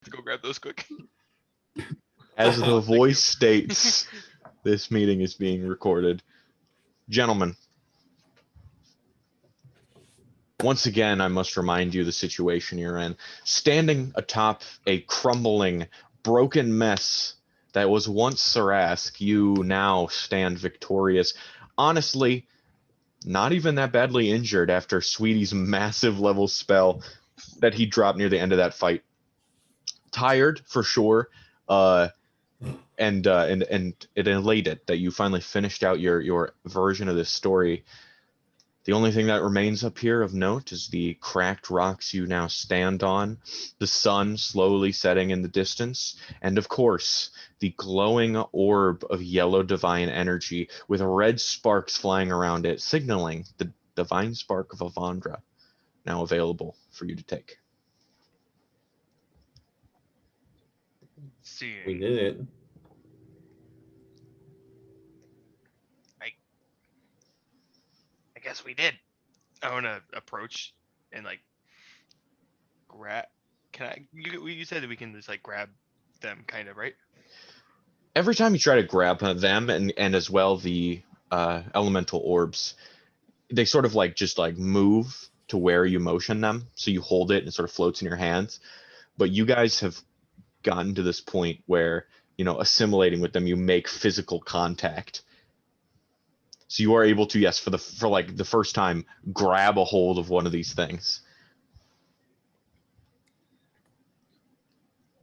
to go grab those quick. As the voice states, this meeting is being recorded. Gentlemen, once again, I must remind you the situation you're in. Standing atop a crumbling, broken mess that was once Sarask, you now stand victorious. Honestly, not even that badly injured after Sweetie's massive level spell that he dropped near the end of that fight. Tired, for sure, and it elated that you finally finished out your version of this story. The only thing that remains up here of note is the cracked rocks you now stand on, the sun slowly setting in the distance, and of course, the glowing orb of yellow divine energy with red sparks flying around it, signaling the divine spark of Avandra, now available for you to take. We did it. I guess we did. I want to approach and like grab. Can I? You said that we can just like grab them, kind of, right? Every time you try to grab them and as well the elemental orbs, they sort of like just like move to where you motion them. So you hold it and it sort of floats in your hands. But you guys have gotten to this point where, you know, assimilating with them, you make physical contact. So you are able to, yes, for like the first time, grab a hold of one of these things.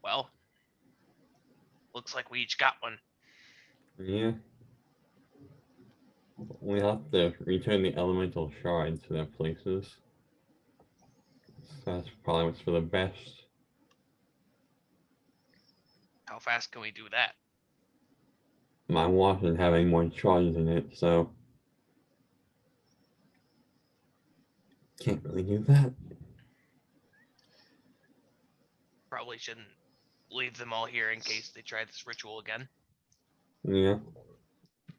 Well, looks like we each got one. Yeah. We have to return the elemental shards to their places. So that's probably what's for the best. How fast can we do that? My watch is having more charges in it, so can't really do that. Probably shouldn't leave them all here in case they try this ritual again. Yeah.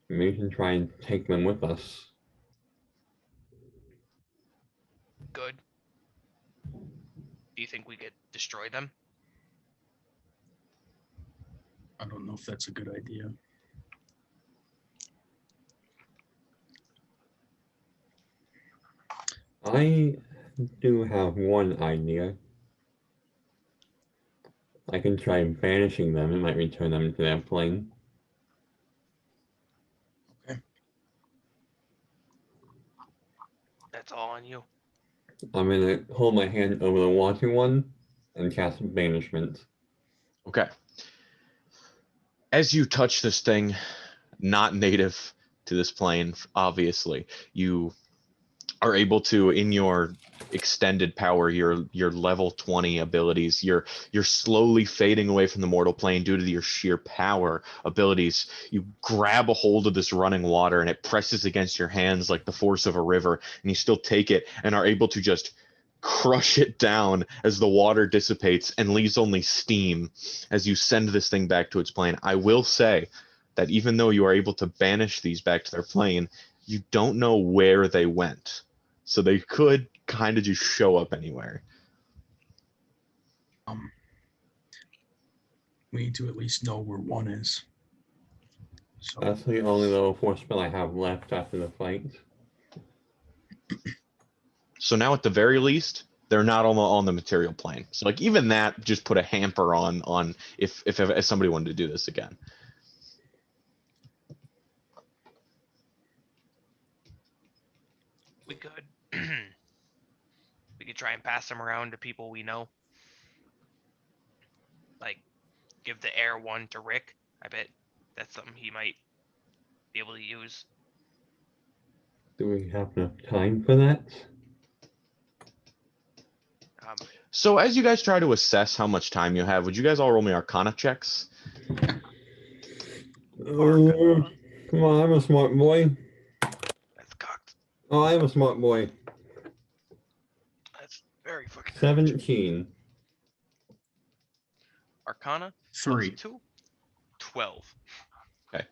Maybe we can try and take them with us. Good. Do you think we could destroy them? I don't know if that's a good idea. I do have one idea. I can try banishing them. It might return them to their plane. Okay. That's all on you. I'm gonna hold my hand over the water one and cast banishment. Okay. As you touch this thing, not native to this plane, obviously, you are able to, in your extended power, your level 20 abilities, you're slowly fading away from the mortal plane due to your sheer power abilities. You grab a hold of this running water and it presses against your hands like the force of a river, and you still take it and are able to just crush it down as the water dissipates and leaves only steam as you send this thing back to its plane. I will say that even though you are able to banish these back to their plane, you don't know where they went. So they could kind of just show up anywhere. We need to at least know where one is. So That's the only level 4 spell I have left after the fight. So now at the very least, they're not on the material plane. So like even that just put a hamper on if somebody wanted to do this again. We could. We could try and pass them around to people we know. Like, give the air one to Rick. I bet that's something he might be able to use. Do we have enough time for that? So as you guys try to assess how much time you have, would you guys all roll me Arcana checks? Come on, I'm a smart boy. That's cocked. Oh, I am a smart boy. That's very fucking 17. Arcana? 3. 2? 12. Okay.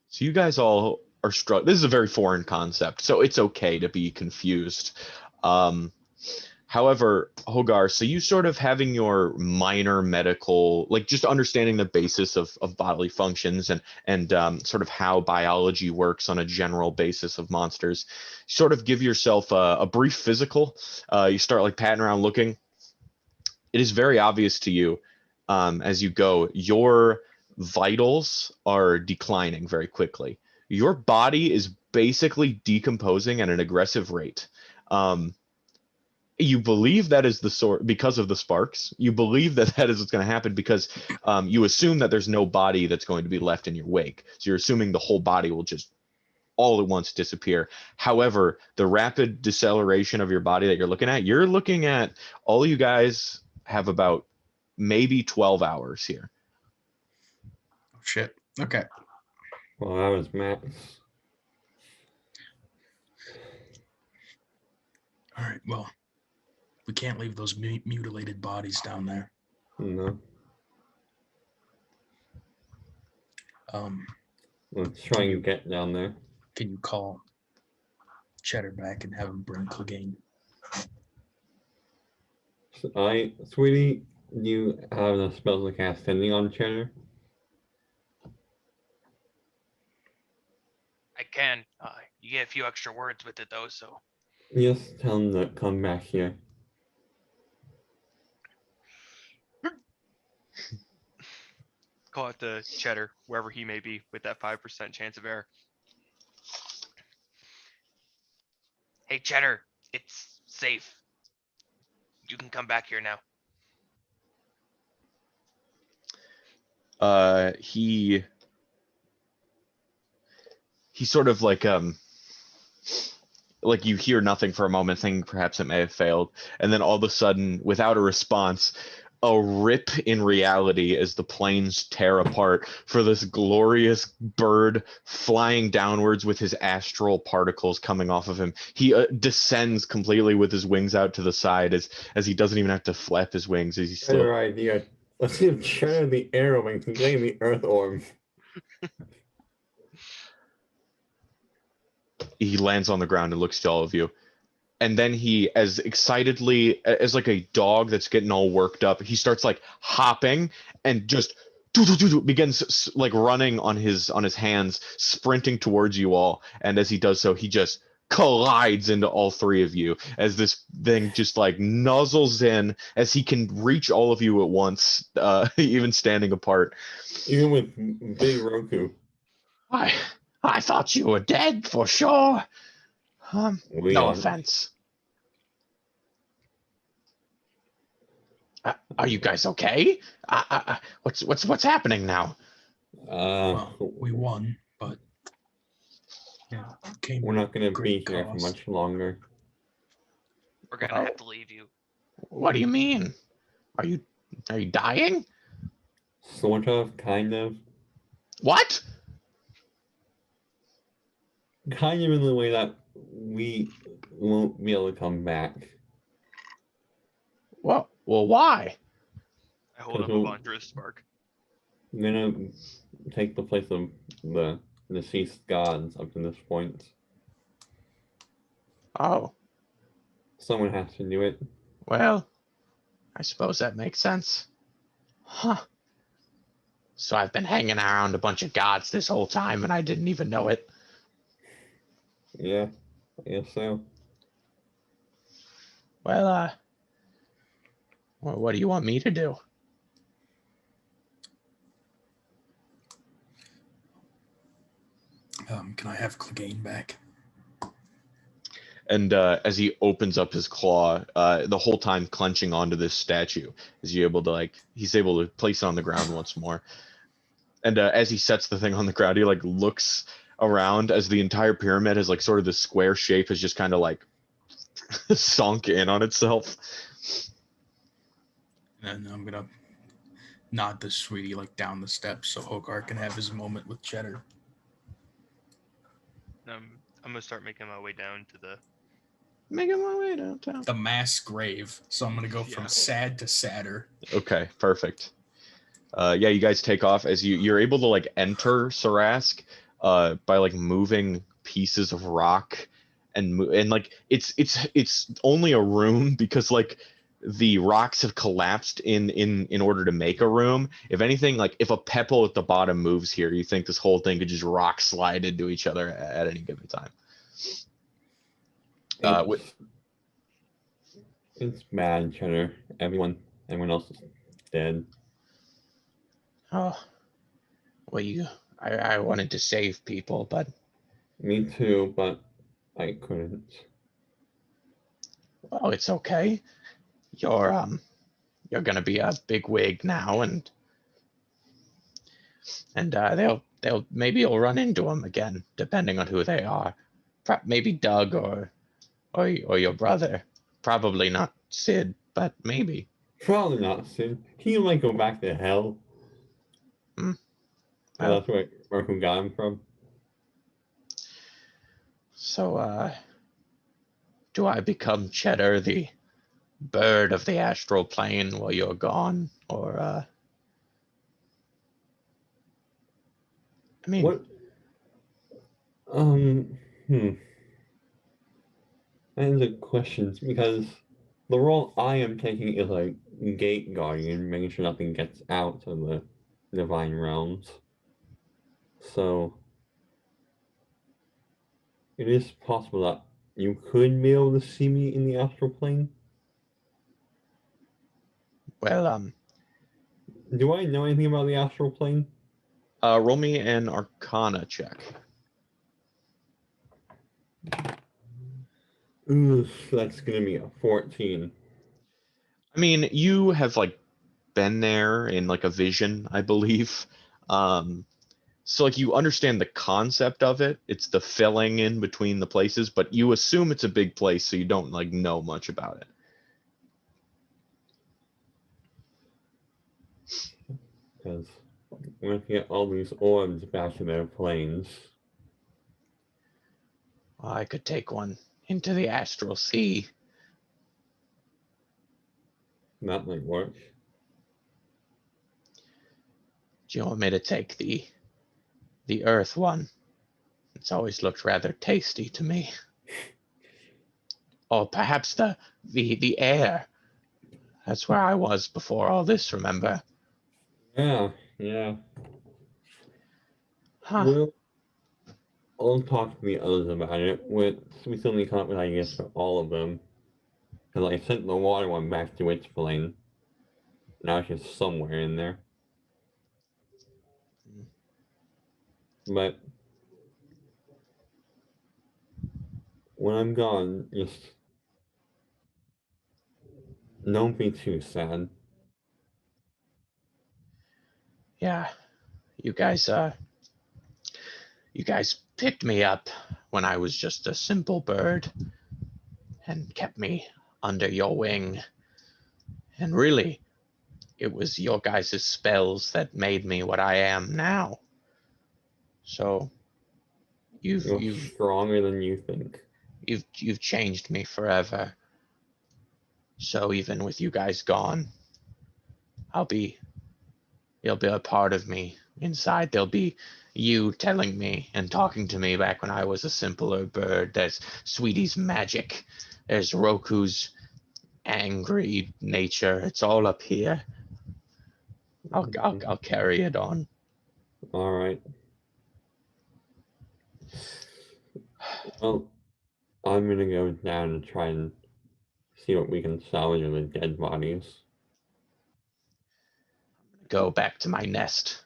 So you guys all are struck. This is a very foreign concept, so it's okay to be confused. However, Hogar, so you sort of having your minor medical, like just understanding the basis of bodily functions and sort of how biology works on a general basis of monsters, sort of give yourself a brief physical. You start like patting around looking. It is very obvious to you as you go, your vitals are declining very quickly. Your body is basically decomposing at an aggressive rate. You believe that is the sort because of the sparks. You believe that that is what's going to happen because you assume that there's no body that's going to be left in your wake. So you're assuming the whole body will just all at once disappear. However, the rapid deceleration of your body that you're looking at all you guys have about maybe 12 hours here. Oh, shit. Okay. Well, that was max. All right. Well, we can't leave those mutilated bodies down there. No. Um, Let's try and get down there. can you call Cheddar back and have him bring Clegane? Sweetie, do you have enough spells to cast Sending on Cheddar? I can. You get a few extra words with it though, so. Just tell him to come back here. Call it the Cheddar, wherever he may be, with that 5% chance of error. Hey, Cheddar, it's safe. You can come back here now. He sort of like you hear nothing for a moment, thinking perhaps it may have failed, and then all of a sudden, without a response, a rip in reality as the planes tear apart for this glorious bird flying downwards with his astral particles coming off of him. He descends completely with his wings out to the side as he doesn't even have to flap his wings as he's Better still. idea. Let's give Cheddar the arrow and Clegane the earth orb. He lands on the ground and looks to all of you. And then he, as excitedly as like a dog that's getting all worked up, he starts like hopping and just begins like running on his hands, sprinting towards you all. And as he does so, he just collides into all three of you as this thing just like nuzzles in as he can reach all of you at once, even standing apart. Even with Big Roku. I thought you were dead for sure. No aren't. offense. Are you guys okay? What's happening now? Well, we won, but yeah, We're not going to be great here for cost. much longer. We're gonna have to leave you. What do you mean? Are you dying? Sort of, kind of. What? Kind of in the way that we won't be able to come back. Well, why? I hold up a Vondra's spark. I'm gonna take the place of the deceased gods up to this point. Oh, Someone has to do it. well, I suppose that makes sense. Huh. So I've been hanging around a bunch of gods this whole time and I didn't even know it. Yeah, I guess so. Well, what do you want me to do? Can I have Clegane back? And as he opens up his claw, the whole time clenching onto this statue, he's able to place it on the ground once more. And as he sets the thing on the ground, he like looks around as the entire pyramid has like sort of the square shape has just kind of like sunk in on itself. And I'm gonna nod the sweetie like down the steps so Hogar can have his moment with Cheddar. I'm gonna start making my way down to the. Making my way downtown. The mass grave. So I'm gonna go from sad to sadder. Okay, perfect. Yeah, you guys take off as you're able to like enter Sarask by like moving pieces of rock and like it's only a room because like the rocks have collapsed in order to make a room. If anything, like if a pebble at the bottom moves here, you think this whole thing could just rock slide into each other at any given time. It's bad, Cheddar. Everyone else is dead. Oh, well, I wanted to save people, but Me too, but I couldn't. well, it's okay. You're gonna be a big wig now, and they'll maybe you'll run into them again, depending on who they are. Maybe Doug or your brother. Probably not Sid, but maybe. Probably not, Sid. He might go back to hell. Hmm. And Well, that's where who got him from. so do I become Cheddar, the bird of the astral plane, while you're gone, or I mean, What? That is a question because the role I am taking is like gate guardian, making sure nothing gets out of the divine realms. So it is possible that you could be able to see me in the astral plane. well, Do I know anything about the astral plane? Roll me an Arcana check. Ooh, that's gonna be a 14. I mean, you have like been there in like a vision, I believe. So like you understand the concept of it. It's the filling in between the places, but you assume it's a big place, so you don't like know much about it. Because we have to get all these orbs back to their planes. I could take one into the astral sea. That might work. Do you want me to take the Earth one? It's always looked rather tasty to me. Or perhaps the air. That's where I was before all this, remember? Yeah. Huh. Well, I'll talk to the others about it. We still need to come up with ideas for all of them. Because I sent the water one back to its plane. Now it's just somewhere in there. But when I'm gone, just don't be too sad. Yeah. You guys picked me up when I was just a simple bird and kept me under your wing. And really, it was your guys' spells that made me what I am now. So You're stronger than you think. you've changed me forever. So even with you guys gone, you'll be a part of me. Inside there'll be you telling me and talking to me back when I was a simpler bird. There's Sweetie's magic. There's Roku's angry nature. It's all up here. I'll carry it on. All right. Well, I'm gonna go down and try and see what we can salvage of the dead bodies. Go back to my nest.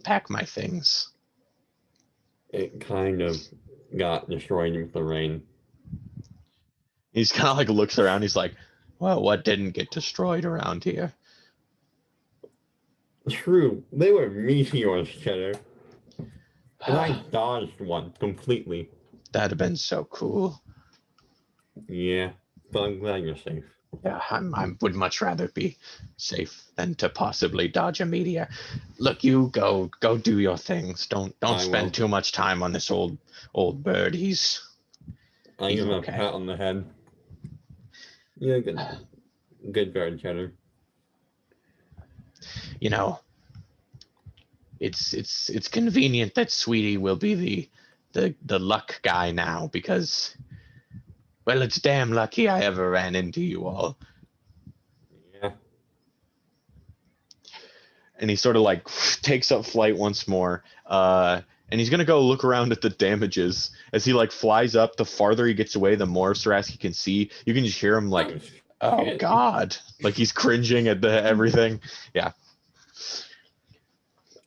Pack my things. It kind of got destroyed with the rain. He's kind of like looks around. He's like, well, what didn't get destroyed around here? True, they were meteors, Cheddar. And I dodged one completely. That'd have been so cool. Yeah, but I'm glad you're safe. Yeah, I would much rather be safe than to possibly dodge a meteor. Look, you go do your things. Don't spend too much time on this old bird. He's give him okay. A pat on the head. Yeah, good bird, Cheddar. You know, it's convenient that Sweetie will be the luck guy now because, well, it's damn lucky I ever ran into you all. Yeah. And he sort of like takes up flight once more. And he's gonna go look around at the damages as he like flies up. The farther he gets away, the more Saraski can see. You can just hear him like, "Oh shit. God!" Like he's cringing at the everything. Yeah.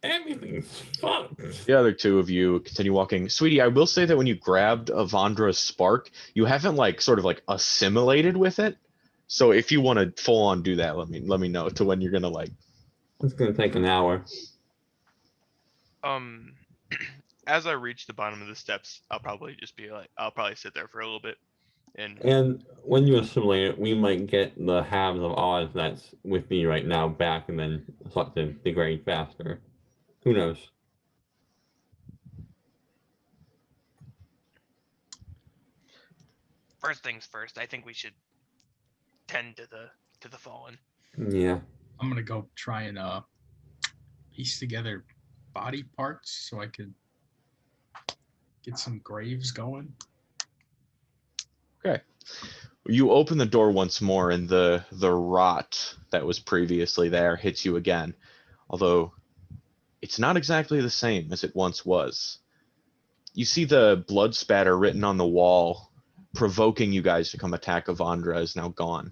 Everything's fucked. The other two of you continue walking. Sweetie, I will say that when you grabbed Avandra's spark, you haven't like sort of like assimilated with it. So if you want to full on do that, let me know to when you're gonna like. It's gonna take an hour. As I reach the bottom of the steps, I'll probably just be like, I'll probably sit there for a little bit, and And when you assimilate it, we might get the halves of Oz that's with me right now back, and then start to degrade faster. Who knows? first things first, I think we should tend to the fallen. Yeah. I'm gonna go try and piece together body parts so I could get some graves going. Okay. You open the door once more, and the rot that was previously there hits you again. Although it's not exactly the same as it once was. You see the blood spatter written on the wall, provoking you guys to come attack Avandra is now gone.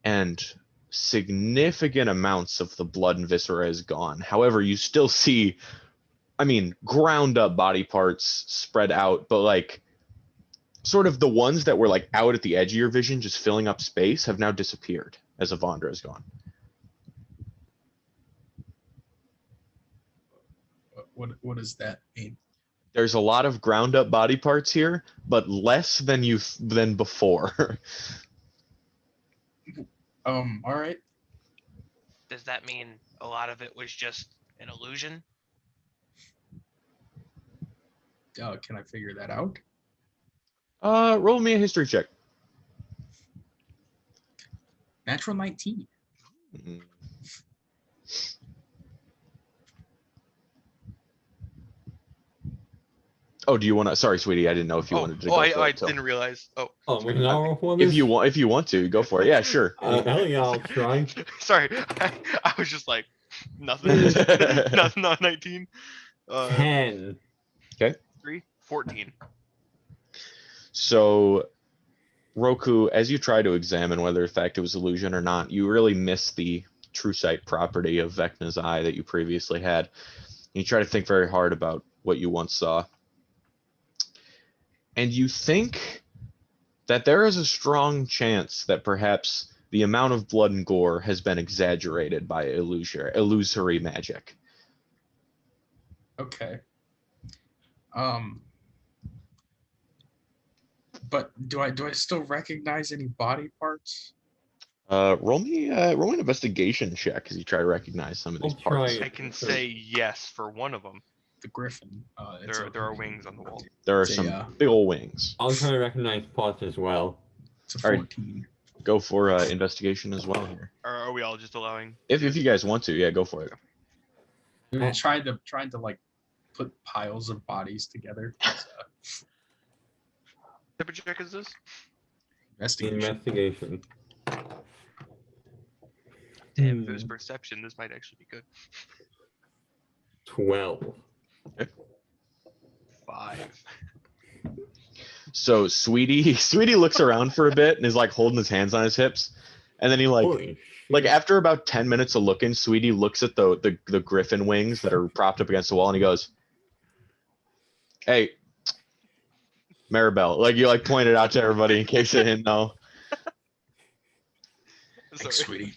And significant amounts of the blood and viscera is gone. However, you still see, I mean, ground up body parts spread out, but like sort of the ones that were like out at the edge of your vision, just filling up space, have now disappeared as Avandra is gone. What does that mean? There's a lot of ground up body parts here, but less than before. All right. Does that mean a lot of it was just an illusion? Can I figure that out? Roll me a history check. Natural 19. Mhm. Oh, do you want to? Sorry, sweetie, I didn't know if you wanted to go for I it. So didn't realize. Oh, Oh, we can all roll for this? if you want to, go for it. Yeah, sure. Hell yeah, I'll try. sorry. I was just like, nothing. Nothing on 19. 10. 3, 14. So, Roku, as you try to examine whether in fact it was illusion or not, you really miss the true sight property of Vecna's eye that you previously had. You try to think very hard about what you once saw. And you think that there is a strong chance that perhaps the amount of blood and gore has been exaggerated by illusory magic. Okay. But do I still recognize any body parts? Roll me an investigation check as you try to recognize some of these I'll parts. try. I can say yes for one of them. The griffin. There are wings on the wall. There are It's a, some big old wings. I'll try to recognize parts as well. It's a All right. 14. Go for investigation as well here. Or are we all just allowing? If you guys want to, yeah, go for it. We were trying to like put piles of bodies together. It's, What type of check is this? investigation. Investigation. Damn, if it was perception, this might actually be good. 12. 5. So Sweetie looks around for a bit and is like holding his hands on his hips, and then he Holy like shit. after about 10 minutes of looking, Sweetie looks at the griffin wings that are propped up against the wall, and he goes, "Hey, Maribel," like you like pointed out to everybody in case they didn't know. Thanks, sweetie.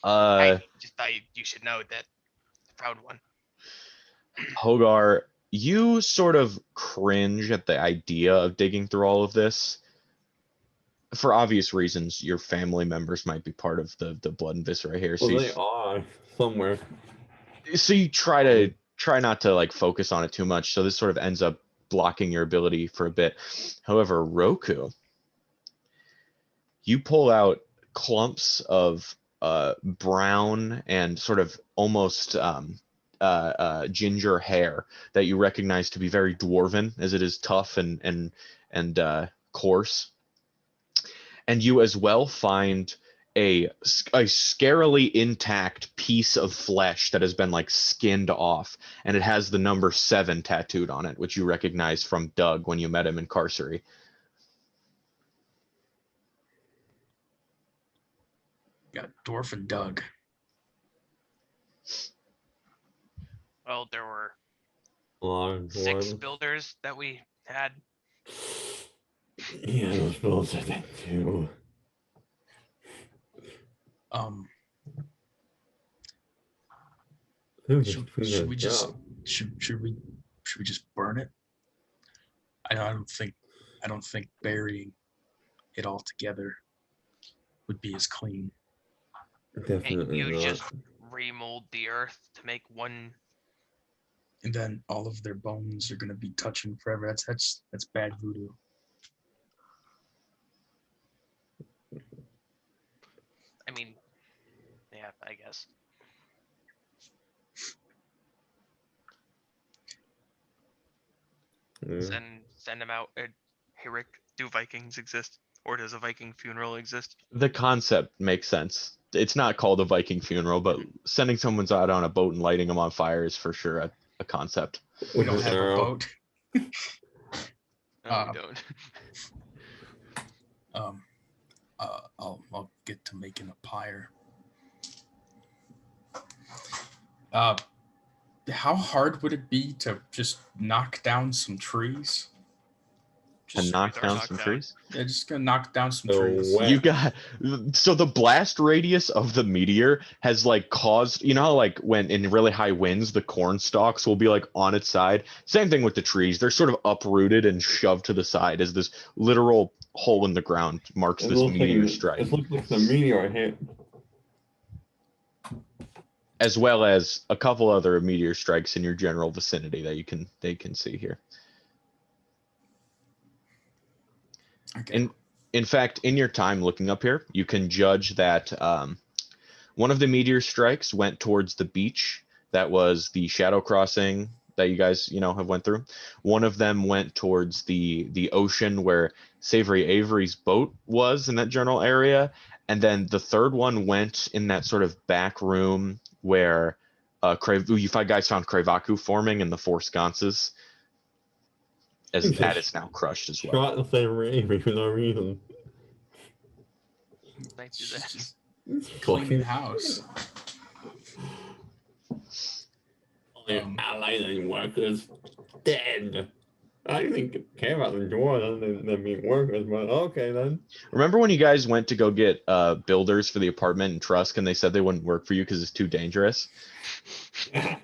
I just thought you should know that I found one. Hogar, you sort of cringe at the idea of digging through all of this. For obvious reasons, your family members might be part of the blood and viscera here. So Well, they are somewhere. you try not to like focus on it too much. So this sort of ends up blocking your ability for a bit. However, Roku, you pull out clumps of brown and sort of almost ginger hair that you recognize to be very dwarven, as it is tough and coarse. And you as well find a scarily intact piece of flesh that has been like skinned off, and it has the number 7 tattooed on it, which you recognize from Doug when you met him in Carcery. Got Dwarf and Doug. Well, there were A lot of 6 dwarves. builders that we had. Yeah, those builds are that too. Should we just burn it? I don't think burying it all together would be as clean. Definitely You not. just remold the earth to make one. And then all of their bones are gonna be touching forever. That's bad voodoo. I mean, yeah, I guess. Yeah. Send them out. Hey Rick, do Vikings exist, or does a Viking funeral exist? The concept makes sense. It's not called a Viking funeral, but sending someone out on a boat and lighting them on fire is for sure a concept. We don't With have an a arrow. boat. No, we don't. I'll get to making a pyre. How hard would it be to just knock down some trees? To knock down some trees. Yeah, just gonna knock down some So trees. what- You got so the blast radius of the meteor has like caused, you know how like when in really high winds the corn stalks will be like on its side. Same thing with the trees. They're sort of uprooted and shoved to the side as this literal hole in the ground marks It this looks meteor like, strike, it looks like the meteor hit. as well as a couple other meteor strikes in your general vicinity that they can see here. Okay. In fact, in your time looking up here, you can judge that one of the meteor strikes went towards the beach. That was the shadow crossing that you guys, have went through. One of them went towards the ocean where Savory Avery's boat was in that general area. And then the third one went in that sort of back room where you guys found Kravaku forming in the Four Sconces. As that is now crushed as well. Shot the same Avery for no reason. Might do that. Just cleaning house. All their allies and workers dead. I didn't care about the door other than them being workers, but okay then. Remember when you guys went to go get builders for the apartment in Trusk and they said they wouldn't work for you because it's too dangerous? Yeah.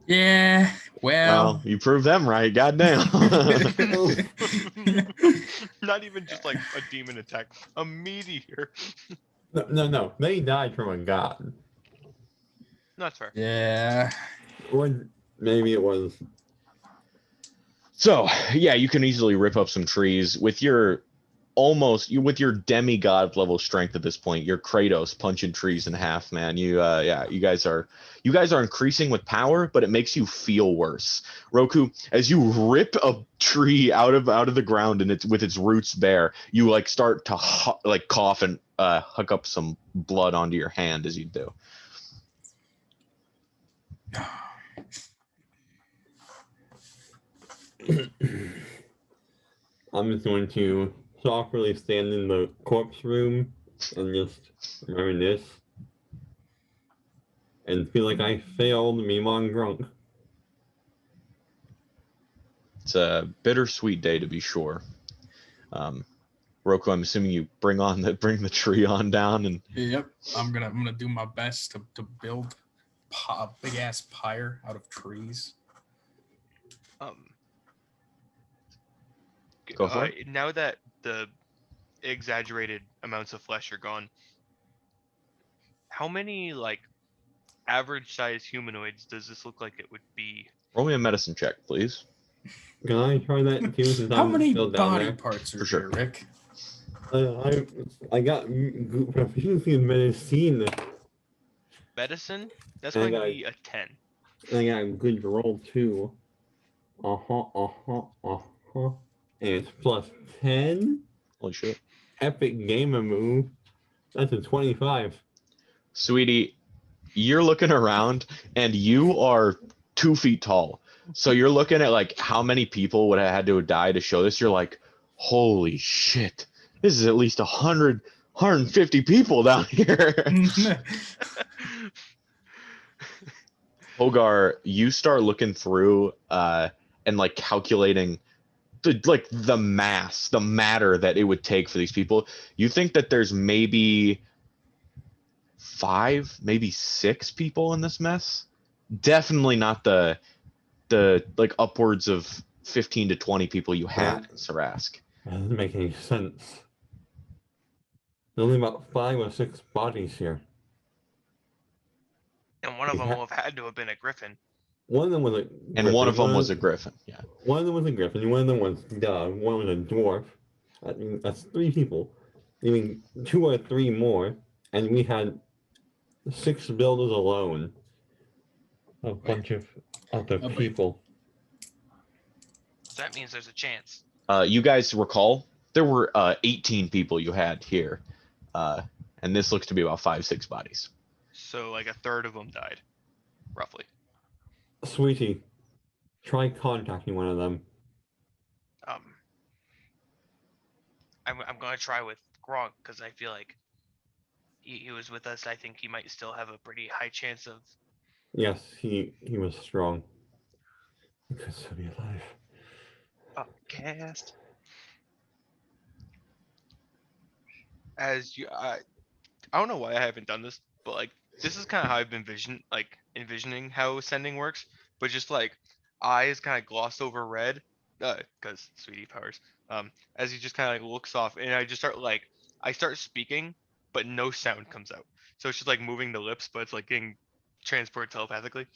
Yeah. Well. You proved them right. Goddamn. Not even just like a demon attack, a meteor. No. They died from a god. Not fair. Yeah. Or maybe it was. So yeah, you can easily rip up some trees with your demigod level strength at this point. You're Kratos punching trees in half, man. You guys are increasing with power, but it makes you feel worse. Roku, as you rip a tree out of the ground and it's with its roots bare, you like start to cough and hook up some blood onto your hand as you do. I'm just going to softly stand in the corpse room and just reminisce and feel like I failed Mimon drunk. It's a bittersweet day to be sure. Roku, I'm assuming you bring the tree on down and. Yep. I'm gonna do my best to build a big ass pyre out of trees. Go for it. Now that the exaggerated amounts of flesh are gone, how many like average size humanoids does this look like it would be? Roll me a medicine check, please. Can I try that too? Since How I'm many still down body there? parts are For sure. here, Rick? I got proficiency in medicine. medicine. That's And I going to got- be a 10. And I got a good roll too. And it's plus 10. Holy shit. Epic gamer move. That's a 25. Sweetie, you're looking around and you are 2 feet tall. So you're looking at like how many people would have had to die to show this. You're like, holy shit. This is at least 100, 150 people down here. Hogar, you start looking through and like calculating the mass, the matter that it would take for these people. You think that there's maybe 5, maybe 6 people in this mess? Definitely not the like upwards of 15 to 20 people you had in Sarask. That doesn't make any sense. There's only about 5 or 6 bodies here. And one of them Yeah. will have had to have been a griffin. One of them was a And one of them was a griffin. Yeah. One of them was a griffin. One of them was Doug. One was a dwarf. I mean, that's 3 people. I mean, 2 or 3 more, and we had 6 builders alone. A bunch of other Oh, wait. people. So that means there's a chance. You guys recall there were 18 people you had here, and this looks to be about 5, 6 bodies. So like a third of them died, roughly. Sweetie, try contacting one of them. I'm gonna try with Gronk because I feel like he was with us. I think he might still have a pretty high chance of. Yes, he was strong. He could still be alive. Cast. As you, I don't know why I haven't done this, but like this is kind of how I've been envisioning how sending works. But just like eyes kind of gloss over red, because sweetie powers. As he just kind of like looks off, and I just start speaking, but no sound comes out. So it's just like moving the lips, but it's like getting transported telepathically.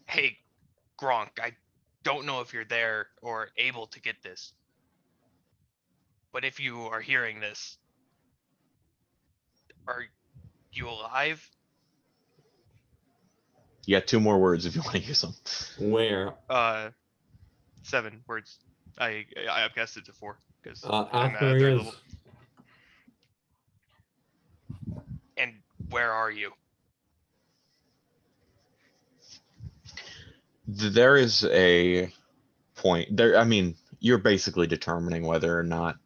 Hey, Gronk, I don't know if you're there or able to get this, but if you are hearing this, are you alive? You got 2 more words if you want to use them. Where? 7 words. I upcast it to 4 because I'm Ask at where a he third is. level. And where are you? There is a point there. I mean, you're basically determining whether or not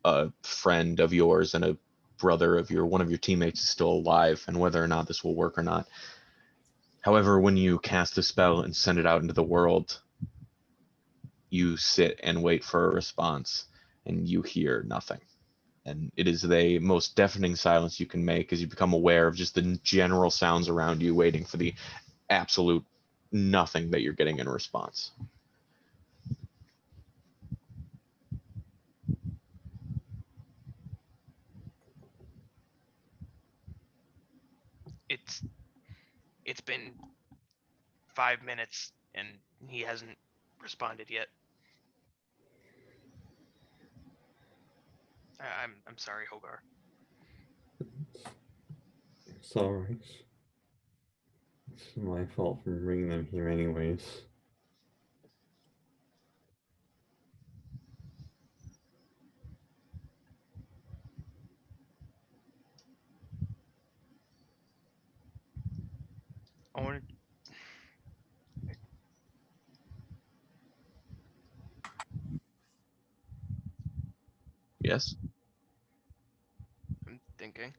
a friend of yours and a brother of one of your teammates is still alive and whether or not this will work or not. However, when you cast the spell and send it out into the world, you sit and wait for a response and you hear nothing. And it is the most deafening silence you can make as you become aware of just the general sounds around you, waiting for the absolute nothing that you're getting in response. It's been 5 minutes and he hasn't responded yet. I'm sorry, Hogar. It's alright. It's my fault for bringing them here anyways. I wanted. Yes? I'm thinking.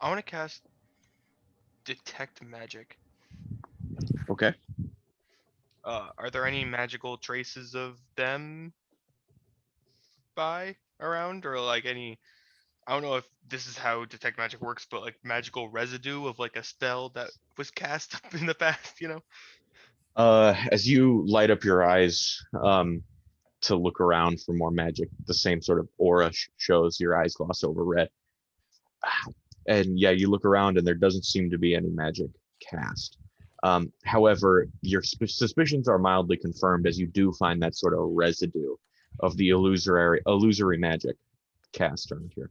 I want to cast Detect Magic. Okay. Are there any magical traces of them around, or like any? I don't know if this is how Detect Magic works, but like magical residue of like a spell that was cast in the past, you know? As you light up your eyes to look around for more magic, the same sort of aura shows your eyes gloss over red. And yeah, you look around and there doesn't seem to be any magic cast. However, your suspicions are mildly confirmed as you do find that sort of residue of the illusory magic cast around here.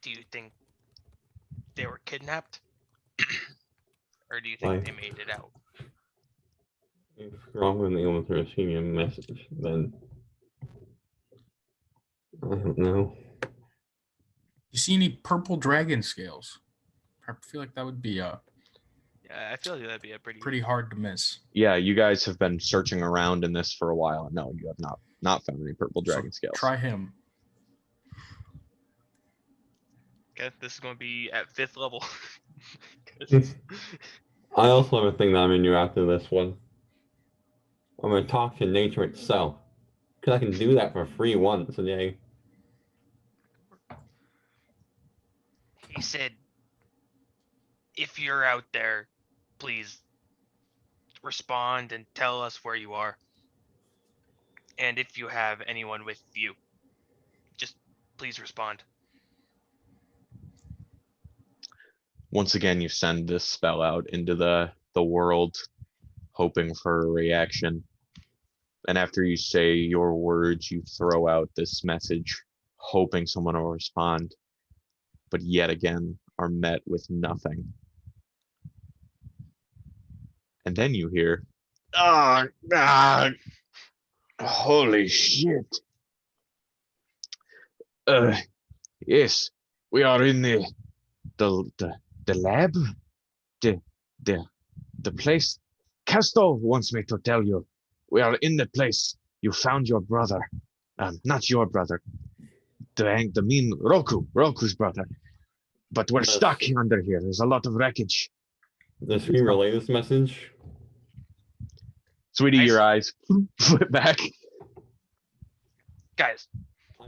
Do you think they were kidnapped? Or do you think they made it out? If Rob wasn't able to receive a message, then I don't know. You see any purple dragon scales? I feel like that would be Yeah, I feel like that'd be a pretty hard to miss. Yeah, you guys have been searching around in this for a while. No, you have not found any purple So dragon scales. try him. Okay, this is going to be at 5th level. I also have a thing that I'm into after this one. I'm gonna talk to nature itself, because I can do that for free once a day. He said, if you're out there, please respond and tell us where you are. And if you have anyone with you, just please respond. Once again, you send this spell out into the world, hoping for a reaction. And after you say your words, you throw out this message, hoping someone will respond. But yet again, are met with nothing. And then you hear, holy shit. Yes, we are in the lab, the place. Casto wants me to tell you, we are in the place. You found your brother, not your brother, the mean Roku's brother. But we're stuck under here. There's a lot of wreckage. Does he relay this message? Sweetie, your eyes flip back. Guys,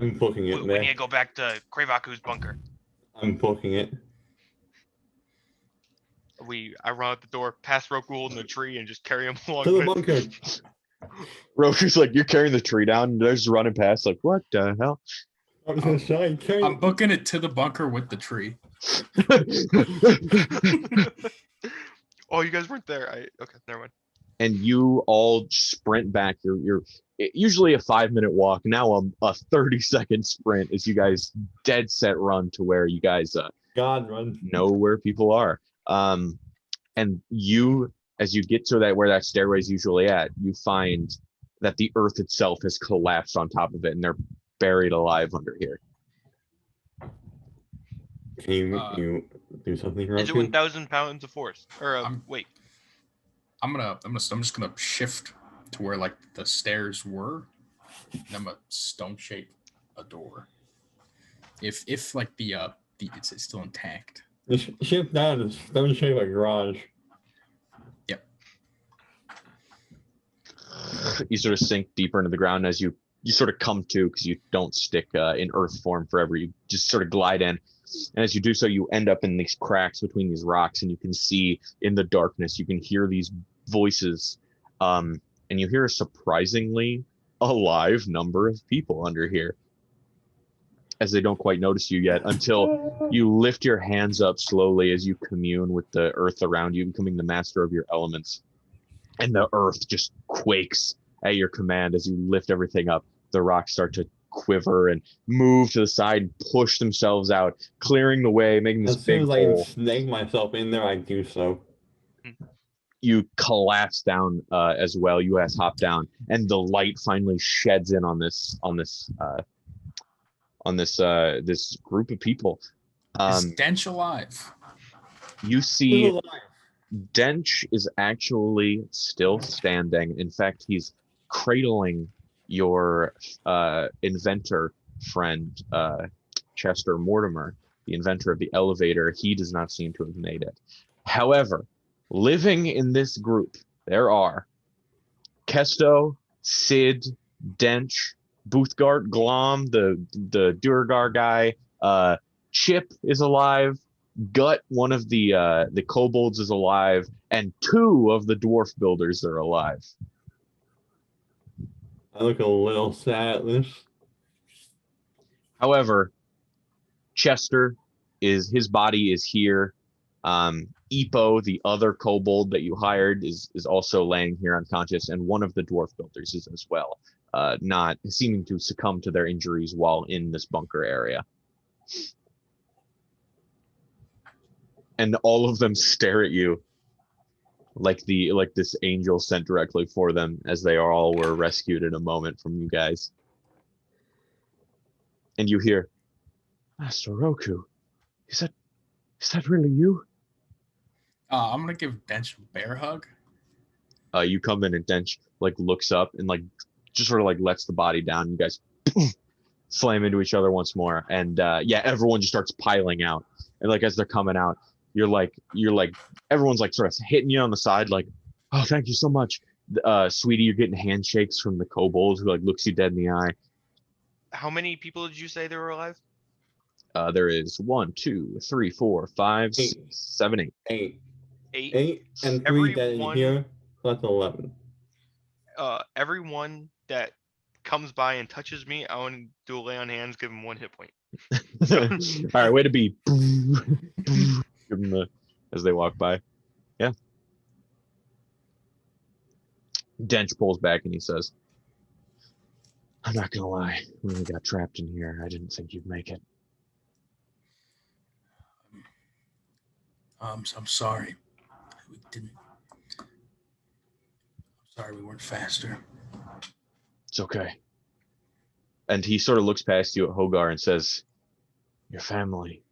I'm booking it. we need to go back to Kravaku's bunker. I'm booking it. I run out the door, past Roku holding the tree, and just carry him along. To the bunker. Roku's like, you're carrying the tree down, and they're just running past, like, what the hell? I was gonna say, I'm booking it to the bunker with the tree. Oh, you guys weren't there. Okay, never mind. And you all sprint back. You're usually a 5-minute walk. Now a 30-second sprint as you guys dead set run to where you guys God run. know where people are. And you, as you get to where that stairway is usually at, you find that the earth itself has collapsed on top of it, and they're buried alive under here. Can you do something? Is it 1,000 pounds of force? Or wait. I'm just gonna shift to where like the stairs were. And I'm gonna stone shape a door. If like the it's still intact. Just shift down and stone shape a garage. Yep. You sort of sink deeper into the ground as you sort of come to, because you don't stick in earth form forever. You just sort of glide in. And as you do so, you end up in these cracks between these rocks, and you can see in the darkness, you can hear these voices. And you hear a surprisingly alive number of people under here, as they don't quite notice you yet, until you lift your hands up slowly as you commune with the earth around you, becoming the master of your elements. And the earth just quakes at your command as you lift everything up. The rocks start to quiver and move to the side, push themselves out, clearing the way, making this big hole. As soon as I snake myself in there, I do so. You collapse down as well. You guys hop down, and the light finally sheds in on this group of people. Is Dench alive? You see, Dench is actually still standing. In fact, he's cradling your inventor friend, Chester Mortimer, the inventor of the elevator. He does not seem to have made it. However, living in this group, there are Kesto, Sid, Dench, Boothgart, Glom, the Durgar guy, Chip is alive, Gut, one of the kobolds, is alive, and 2 of the dwarf builders are alive. I look a little sad at this. However, Chester, his body is here. Epo, the other kobold that you hired, is also laying here unconscious, and one of the dwarf builders is as well, not seeming to succumb to their injuries while in this bunker area. And all of them stare at you like this angel sent directly for them, as they all were rescued in a moment from you guys. And you hear, Master Roku, is that really you? I'm gonna give Dench a bear hug. You come in and Dench looks up and just sort of lets the body down. You guys slam into each other once more, and everyone just starts piling out. And as they're coming out, you're everyone's sort of hitting you on the side, oh, thank you so much, sweetie. You're getting handshakes from the kobold who looks you dead in the eye. How many people did you say there were alive? There is 1, 2, 3, 4, 5, 6, 7, 8. 8. 8 and 3 that Everyone- in here, that's 11. Everyone that comes by and touches me, I want to do a lay on hands, give him 1 hit point. All right, way to be. Give them as they walk by. Yeah. Dench pulls back and he says, I'm not gonna lie, when we got trapped in here, I didn't think you'd make it. I'm sorry. We didn't. I'm sorry we weren't faster. It's okay. And he sort of looks past you at Hogar and says, your family,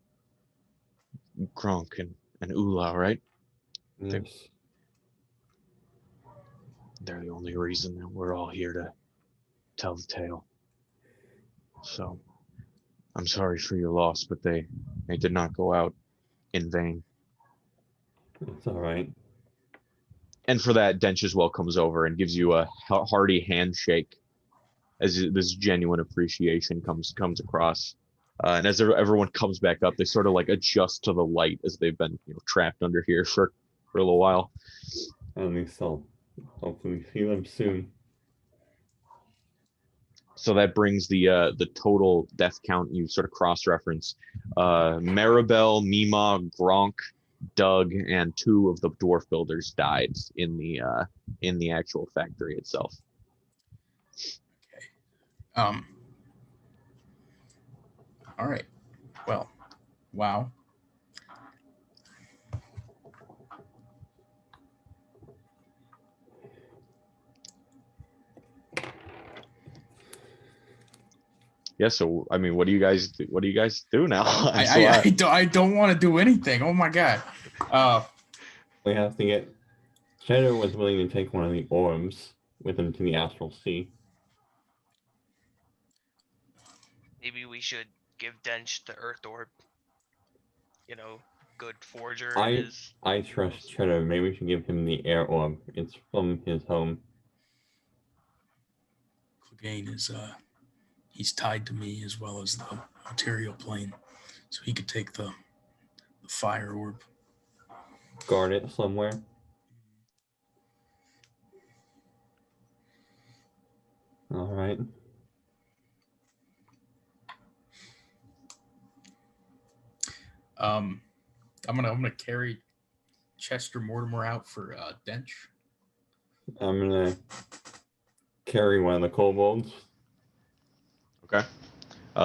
Kronk and Ula, right? Yes. They're the only reason that we're all here to tell the tale. So, I'm sorry for your loss, but they did not go out in vain. It's all right. And for that, Dench as well comes over and gives you a hearty handshake, as this genuine appreciation comes across. And as everyone comes back up, they sort of adjust to the light as they've been trapped under here for a little while. At least so. Hopefully see them soon. So that brings the total death count. You sort of cross-reference. Maribel, Mima, Gronk, Doug, and 2 of the dwarf builders died in the actual factory itself. Okay. All right. Well, wow. Yeah. So I mean, what do you guys do now? I don't want to do anything. Oh my god. We have to get. Cheddar was willing to take one of the orbs with him to the astral sea. Maybe we should give Dench the Earth Orb. Good forger is. I trust Cheddar. Maybe we should give him the air orb. It's from his home. Clegane is he's tied to me as well as the material plane, so he could take the fire orb. Guard it somewhere. All right. I'm gonna carry Chester Mortimer out for Dench. I'm gonna carry one of the kobolds. Okay.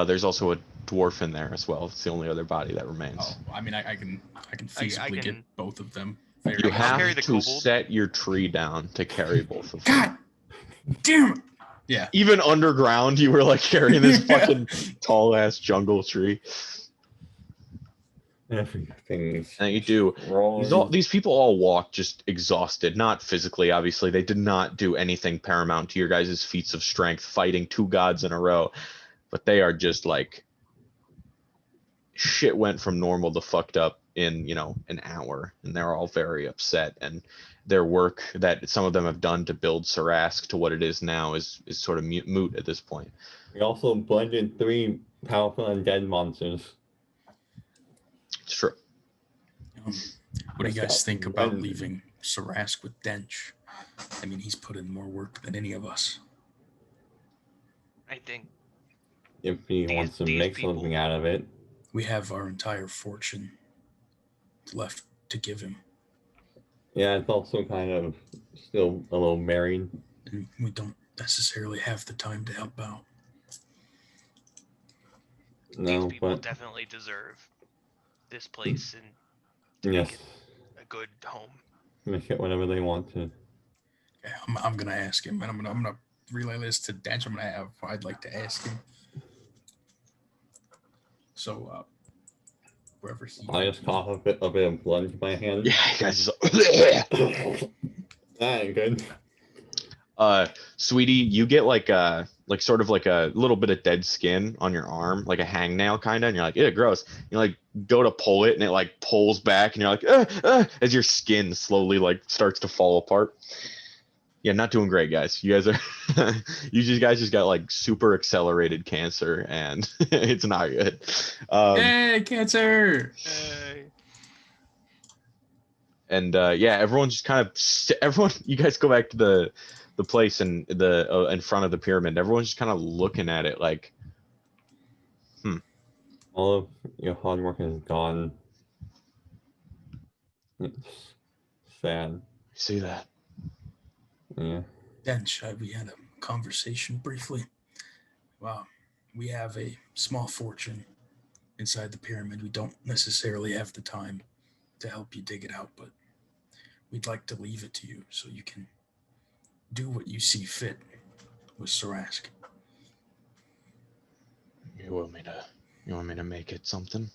There's also a dwarf in there as well. It's the only other body that remains. Oh, I mean, I can feasibly get both of them. You I'll have carry the to kobold. set your tree down to carry both of them. God damn it! Yeah. Even underground, you were carrying this fucking tall ass jungle tree. Everything's And you do. wrong. These people all walk just exhausted, not physically, obviously. They did not do anything paramount to your guys' feats of strength, fighting 2 gods in a row. But they are just shit went from normal to fucked up in, an hour. And they're all very upset. And their work that some of them have done to build Sarask to what it is now is sort of moot at this point. We also blended 3 powerful undead monsters. It's true. What do you guys think about leaving Sarask with Dench? I mean, he's put in more work than any of us. I think If he wants to make something out of it. We have our entire fortune left to give him, Yeah, it's also kind of still a little buried. and we don't necessarily have the time to help out. These No, people but definitely deserve this place and to yes, make it a good home. make it whatever they want to. Okay, I'm gonna ask him, and I'm gonna relay this to Dench. I'd like to ask him. So, wherever he. I just cough a bit of blood into my hand. Yeah, you guys. That ain't good. Sweetie, you get like sort of like a little bit of dead skin on your arm, like a hangnail kind of, and you're like, yeah, gross. You like go to pull it, and it like pulls back, and you're like, as your skin slowly like starts to fall apart. Yeah, not doing great, guys. You guys are, you guys just got like super accelerated cancer, and it's not good. Hey, cancer! Hey. And yeah, everyone's just kind of you guys go back to the place and the in front of the pyramid. Everyone's just kind of looking at it like, All of your hard work is gone. It's sad. I see that. Yeah. Dench, we had a conversation briefly. Wow, we have a small fortune inside the pyramid. We don't necessarily have the time to help you dig it out, but we'd like to leave it to you so you can do what you see fit with Sarask. You want me to make it something?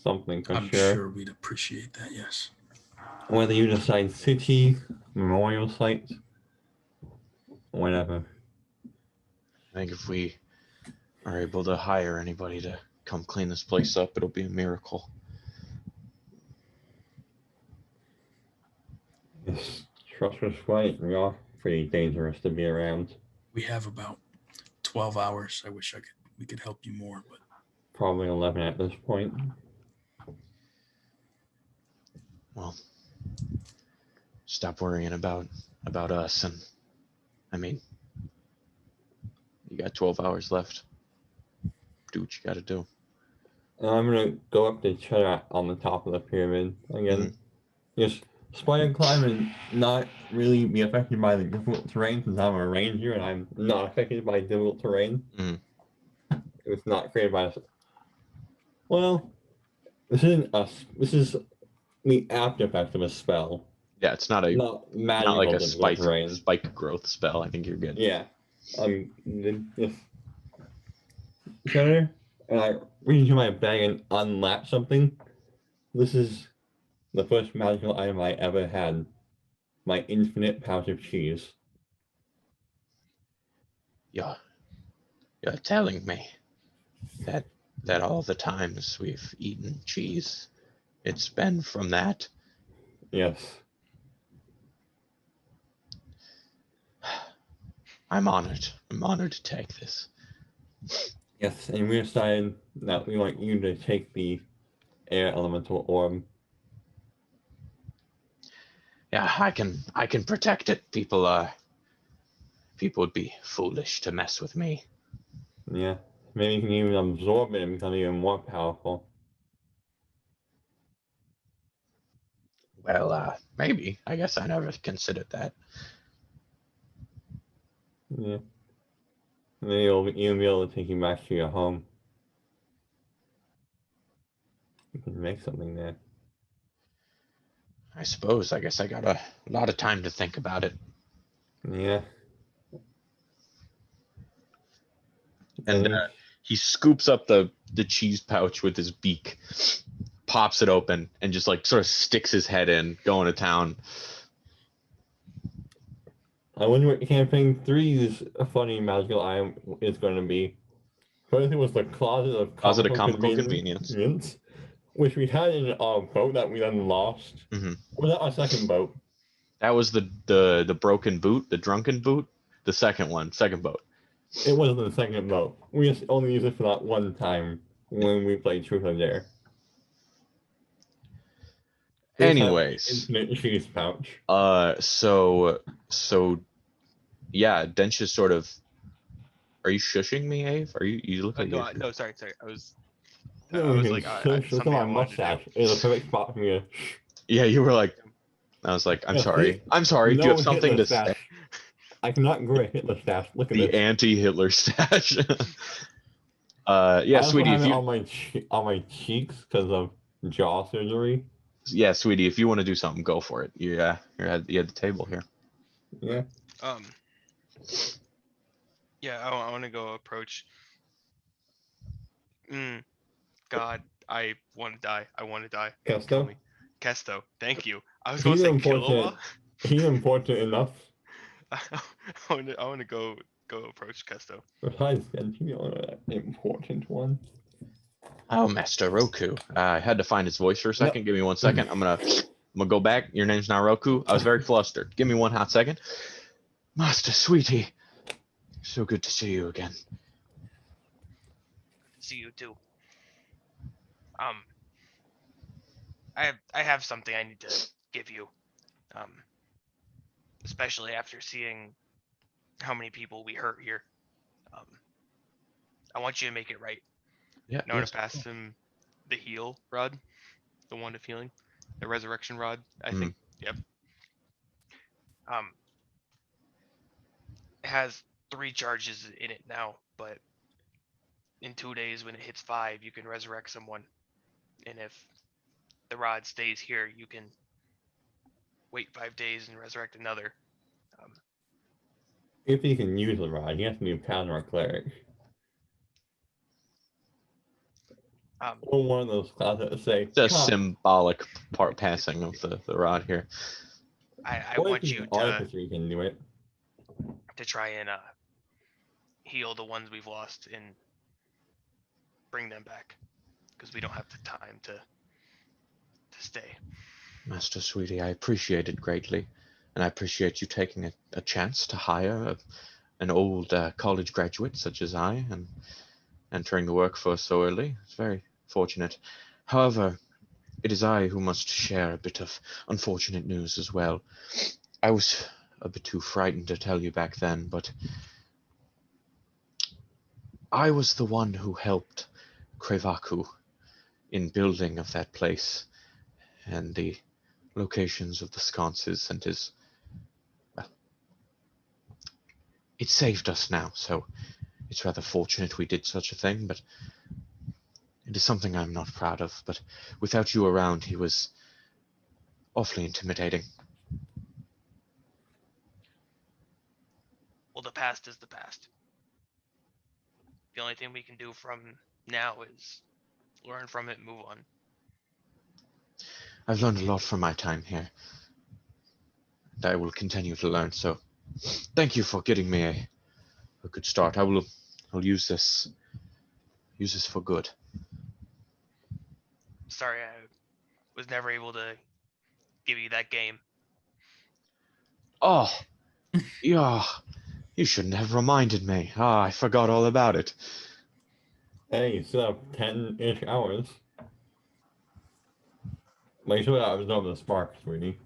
Something for I'm sure. sure we'd appreciate that, yes. Whether you decide city, memorial site, whatever. I think if we are able to hire anybody to come clean this place up, it'll be a miracle. Yes, trust us right. We are pretty dangerous to be around. We have about 12 hours. I wish we could help you more, but Probably 11 at this point. Well, stop worrying about us, and I mean, you got 12 hours left. Do what you got to do. And I'm gonna go up to Cheddar on the top of the pyramid again. Just spider climb and not really be affected by the difficult terrain since I'm a ranger and I'm not affected by difficult terrain. Mhm. It's not created by us. Well, this isn't us. This is the after effect of a spell. Yeah, it's not Not magical like a difficult terrain. spike growth spell. I think you're good. Yeah. Just Cheddar, and I reach into my bag and unlatch something. This is the first magical item I ever had. My infinite pouch of cheese. You're telling me that all the times we've eaten cheese, it's been from that? Yes. I'm honored. I'm honored to take this. Yes, and we decided that we want you to take the air elemental orb. Yeah, I can protect it. People would be foolish to mess with me. Yeah. Maybe you can even absorb it and become even more powerful. Well, maybe. I guess I never considered that. Yeah. Maybe you'll even be able to take you back to your home. You can make something there. I suppose. I guess I got a lot of time to think about it. Yeah. And he scoops up the cheese pouch with his beak, pops it open, and just like sort of sticks his head in, going to town. I wonder what campaign 3's funny magical item is going to be. First, it was the closet of comical convenience. Which we had in our boat that we then lost. Mhm. Was that our second boat? That was the broken boot, the drunken boot, the second boat. It wasn't the second boat. We just only used it for that one time when we played Truth or Dare. Anyways, infinite cheese pouch. so yeah, Dench is sort of Are you shushing me, Ave? Are you look like No, you're... no, sorry. I was No, you can shush. Look at something I my wanted to do. mustache. It's a perfect spot for me to. Yeah, you were like, I was like, I'm Yeah, sorry. see? I'm sorry. Do you No have something Hitler to say? stash. I cannot grow a Hitler stash. Look at The this. anti-Hitler stash. I Yeah, also sweetie, have if it you... on my cheeks because of jaw surgery. Yeah, sweetie, if you want to do something, go for it. Yeah, you had the table here. Yeah. Um. Yeah, I want to go approach. God, I want to die. I want to die. Kill Kesto? me. Kesto, thank you. I was going to He's say important. Killua. He's important enough. I want to go approach Kesto. Besides, he's the only important one. Oh, Master Roku. I had to find his voice for a No. second. Give me 1 second. I'm gonna go back. Your name's not Roku. I was very flustered. Give me one hot second. Master Sweetie, so good to see you again. See you too. I have something I need to give you. Especially after seeing how many people we hurt here. I want you to make it right. Yeah, I want yes. to pass him the heal rod, the wand of healing, the resurrection rod. I Mhm. think. Yep. It has 3 charges in it now, but in 2 days when it hits 5, you can resurrect someone. And if the rod stays here, you can wait 5 days and resurrect another. If he can use the rod, he has to be Paladin or Cleric. Or one of those classes that say, It's a "Come." symbolic part passing of the rod here. I Or if want he's you an artificer, he can do it. to try and heal the ones we've lost and bring them back, because we don't have the time to stay. Master Sweetie, I appreciate it greatly, and I appreciate you taking a chance to hire an old college graduate such as I and entering the workforce so early. It's very fortunate. However, it is I who must share a bit of unfortunate news as well. I was a bit too frightened to tell you back then, but I was the one who helped Krevaku in building of that place and the locations of the sconces and his... Well, it saved us now, so it's rather fortunate we did such a thing, but it is something I'm not proud of. But without you around, he was awfully intimidating. Well, the past is the past. The only thing we can do from now is learn from it and move on. I've learned a lot from my time here, and I will continue to learn, so thank you for getting me a good start. I'll use this for good. Sorry, I was never able to give you that game. Oh, yeah, you shouldn't have reminded me. Ah, I forgot all about it. Hey, you still have 10-ish hours. Make sure that I was over the spark, sweetie.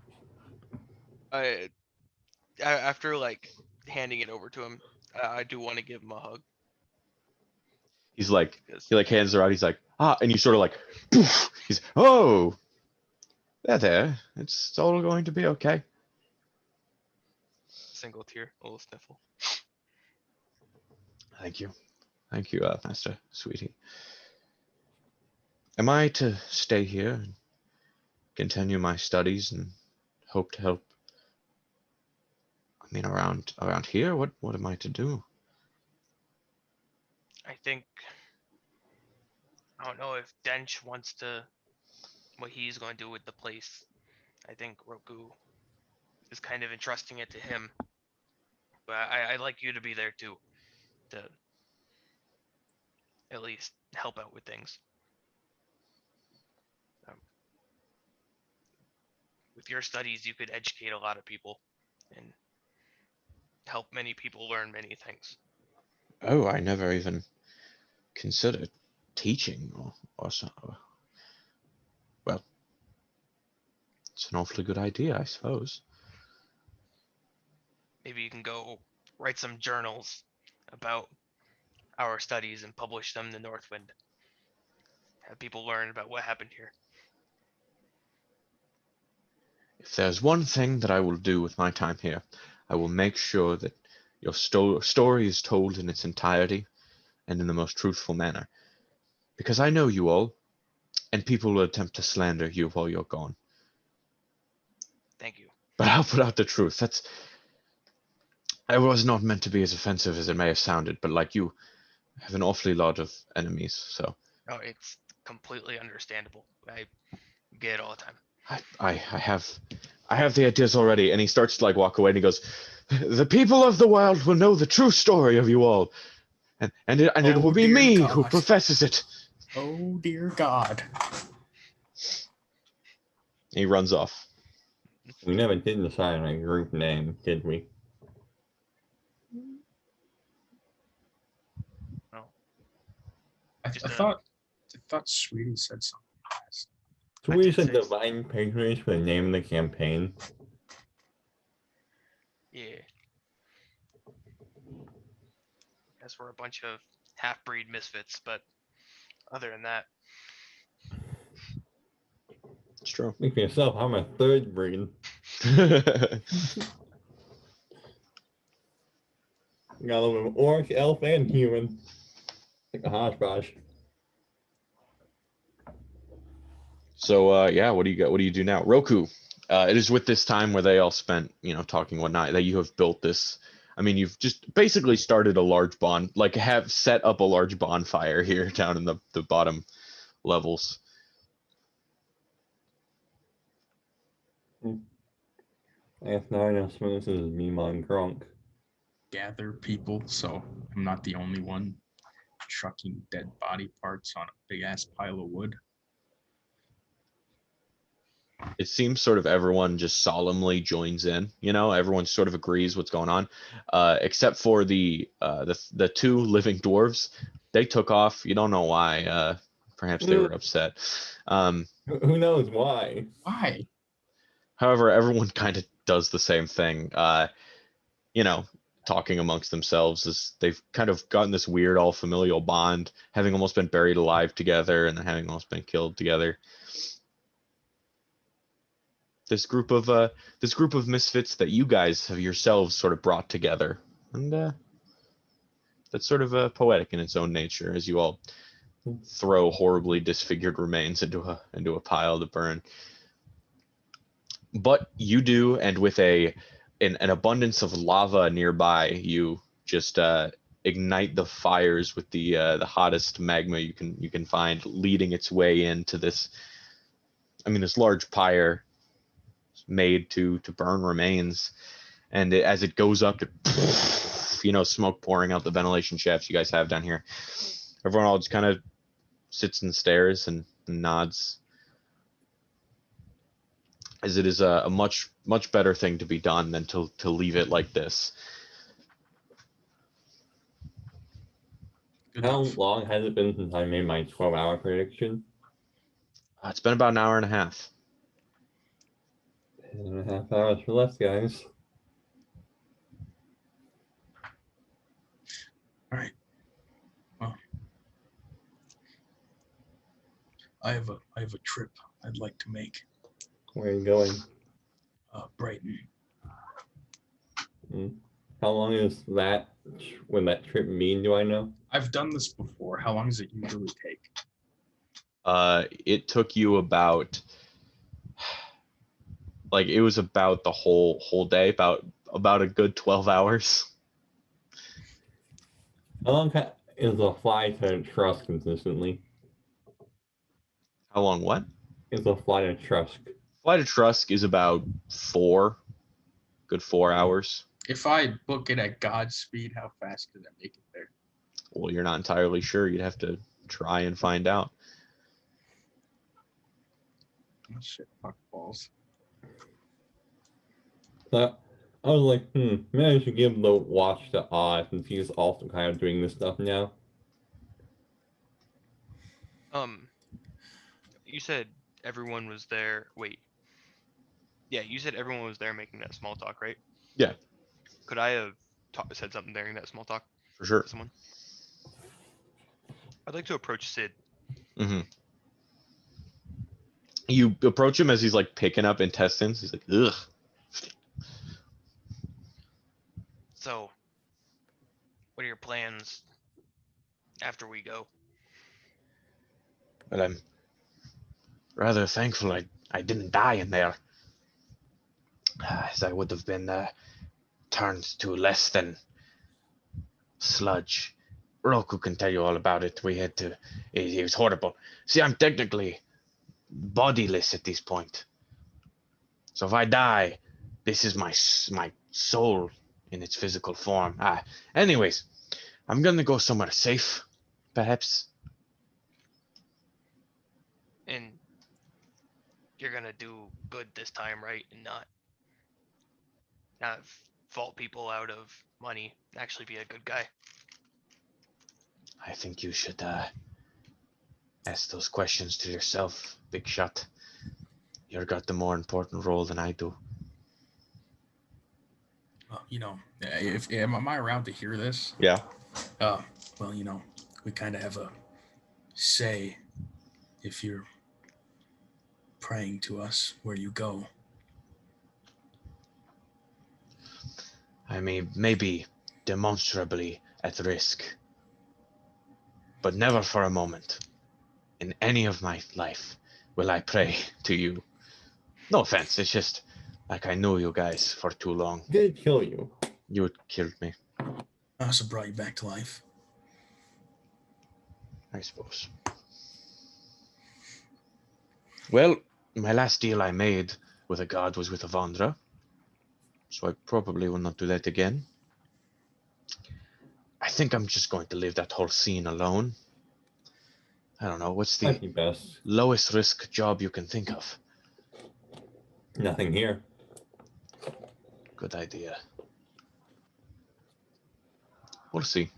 After like handing it over to him, I do want to give him a hug. He's like, Because he like hands her out. He's like, ah, and you sort of like, poof. He's, oh, there. It's all going to be okay. single tear, a little sniffle. Thank you, Master Sweetie. Am I to stay here and continue my studies and hope to help? I mean, around here, what am I to do? I don't know if Dench wants to, what he's going to do with the place. I think Roku is kind of entrusting it to him. But I'd like you to be there too, to at least help out with things. With your studies, you could educate a lot of people and help many people learn many things. Oh, I never even considered teaching or so. Well, it's an awfully good idea, I suppose. Maybe you can go write some journals about our studies and publish them in the Northwind. Have people learn about what happened here. If there's one thing that I will do with my time here, I will make sure that your story is told in its entirety and in the most truthful manner. Because I know you all, and people will attempt to slander you while you're gone. Thank you. But I'll put out the truth. I was not meant to be as offensive as it may have sounded, but like you have an awfully lot of enemies, so Oh, it's completely understandable. I get it all the time. I have the ideas already. And he starts to like walk away and he goes, the people of the world will know the true story of you all. And it will Oh, be dear me who God. professes it. Oh dear God. He runs off. We never did decide on a group name, did we? No. I Just thought Sweetie said something last. So I we did said say- divine patronage for the name of the campaign. Yeah. Guess we're a bunch of half-breed misfits, but other than that, It's true. Speak for yourself, I'm a third breed. Got a little bit of orc, elf, and human. Like a hodgepodge. So yeah, what do you got? What do you do now? Roku. It is with this time where they all spent, talking whatnot, that you have built this. I mean, you've just basically started a large have set up a large bonfire here down in the bottom levels. I guess now I know some of this is meme on Gronk. Gather people, so I'm not the only one trucking dead body parts on a big ass pile of wood. It seems sort of everyone just solemnly joins in. Everyone sort of agrees what's going on, except for the two living dwarves. They took off. You don't know why. Perhaps they were upset. Who knows why? Why? However, everyone kind of does the same thing. Talking amongst themselves, as they've kind of gotten this weird all familial bond, having almost been buried alive together and then having almost been killed together. This group of misfits that you guys have yourselves sort of brought together, and that's sort of poetic in its own nature, as you all throw horribly disfigured remains into a pile to burn. But you do, and with an abundance of lava nearby, you just ignite the fires with the hottest magma you can find, leading its way into this. This large pyre made to burn remains, and as it goes up to smoke pouring out the ventilation shafts you guys have down here. Everyone all just kind of sits and stares and nods, as it is a much better thing to be done than to leave it like this. Good How enough. long has it been since I made my 12-hour prediction? It's been about an hour and a half. 10.5 hours for less, guys. All right. Well, I have a trip I'd like to make. Where are you going? Brighton. How long is that? When that trip mean? Do I know? I've done this before. How long does it usually take? It took you about, it was about the whole day, about a good 12 hours. How long is a fly to Trusk consistently? How long? What? Is a fly to Trusk? Flight to Trusk is about 4 hours. If I book it at Godspeed, how fast could I make it there? Well, you're not entirely sure. You'd have to try and find out. Oh, shit, fuck balls. So I was like, maybe I should give the watch to Oz since he's also kind of doing this stuff now. you said everyone was there. Wait. Yeah, you said everyone was there making that small talk, right? Yeah. Could I have said something during that small talk For sure. to someone? I'd like to approach Sid. Mm-hmm. You approach him as he's like picking up intestines. He's like, ugh. So, what are your plans after we go? Well, I'm rather thankful I didn't die in there, as I would have been turned to less than sludge. Roku can tell you all about it. We had to. It was horrible. See, I'm technically bodiless at this point. So if I die, this is my soul in its physical form. Anyways, I'm gonna go somewhere safe, perhaps. And you're gonna do good this time, right? And not fault people out of money. Actually, be a good guy. I think you should ask those questions to yourself, Big Shot. You've got the more important role than I do. You know, if am I around to hear this? Yeah. Well, you know, we kind of have a say if you're praying to us where you go. I may be demonstrably at risk, but never for a moment in any of my life will I pray to you. No offense, it's just like I knew you guys for too long. Did kill you. You killed me, I also brought you back to life. I suppose. Well, my last deal I made with a god was with Avandra, so I probably will not do that again. I think I'm just going to leave that whole scene alone. I don't know, what's Might the be best. lowest risk job you can think of? Nothing here. Good idea. We'll see.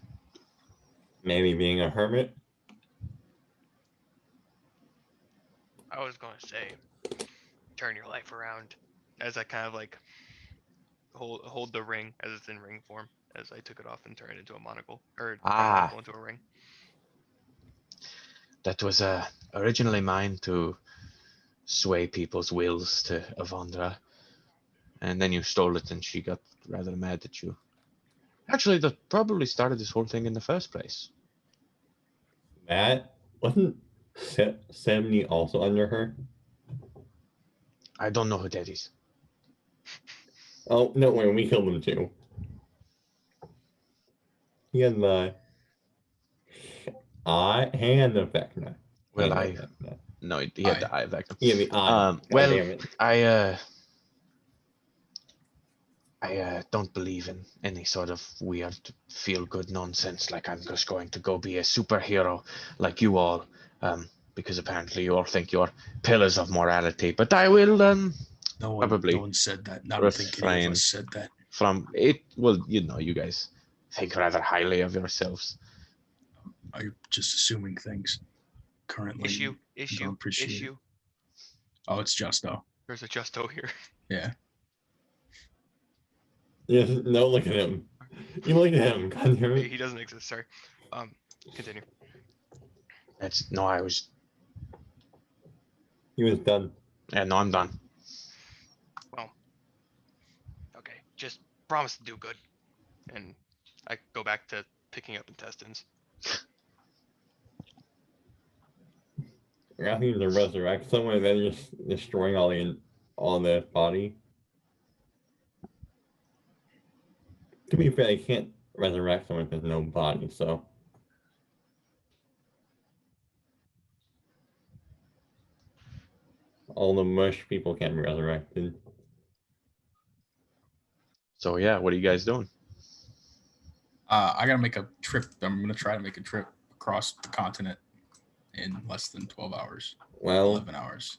Maybe being a hermit. I was gonna say, turn your life around, as I kind of like hold the ring as it's in ring form, as I took it off and turned it into a monocle, or my monocle into a ring. That was originally mine to sway people's wills to Avandra, and then you stole it and she got rather mad at you. Actually, that probably started this whole thing in the first place. Matt, wasn't 70 also under her? I don't know who that is. Oh, no, wait, we killed him too. He had the eye hand effect. No, Well, hand I effect, no. no, he had the eye effect. He had the eye. God Well, damn it. I don't believe in any sort of weird feel-good nonsense. Like I'm just going to go be a superhero like you all, because apparently you all think you're pillars of morality. But I will No probably one said that. I don't think any refrain of us said that. from it. Well, you know, you guys think rather highly of yourselves. I'm just assuming things currently. Don't appreciate it. Issue. Oh, it's Justo. There's a Justo here. Yeah. Yes, no, look at him. You look at him. God damn it. He doesn't exist. Sorry. Continue. He was done. Yeah, no, I'm done. Well, okay. Just promise to do good, and I go back to picking up intestines. You're asking to resurrect someone and then just destroying all the body. To be fair, you can't resurrect someone if there's no body, so. All the mush people can't be resurrected. So yeah, what are you guys doing? I gotta make a trip. I'm gonna try to make a trip across the continent in less than 12 hours. Well, 11 hours.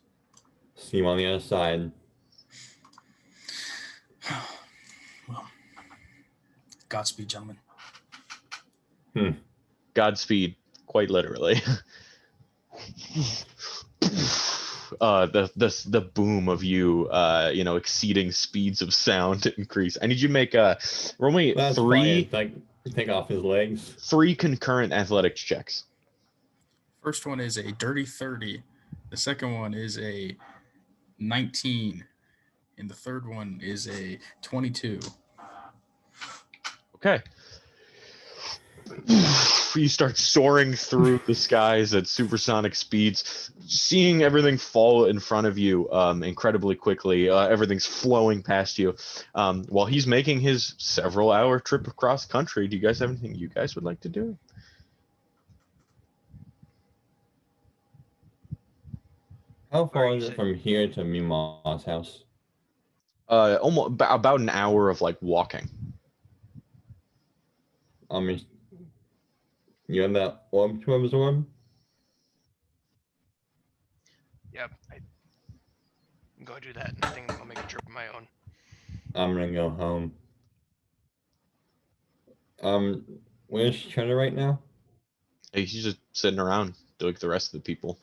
see you on the other side. Well, Godspeed, gentlemen. Godspeed, quite literally. The boom of you, exceeding speeds of sound increase. I need you to make roll me That's three fine. Like, take off his legs. 3 concurrent athletics checks. First one is a dirty 30. The second one is a 19. And the third one is a 22. Okay. You start soaring through the skies at supersonic speeds, seeing everything fall in front of you incredibly quickly. Everything's flowing past you. While he's making his several-hour trip across country, do you guys have anything you guys would like to do? How far you is it said- from here to Mima's house? Almost about an hour of like walking. You have that orb to absorb? Yep. I'm going to do that. I think I'll make a trip of my own. I'm gonna go home. Where's Cheddar right now? Hey, he's just sitting around like the rest of the people.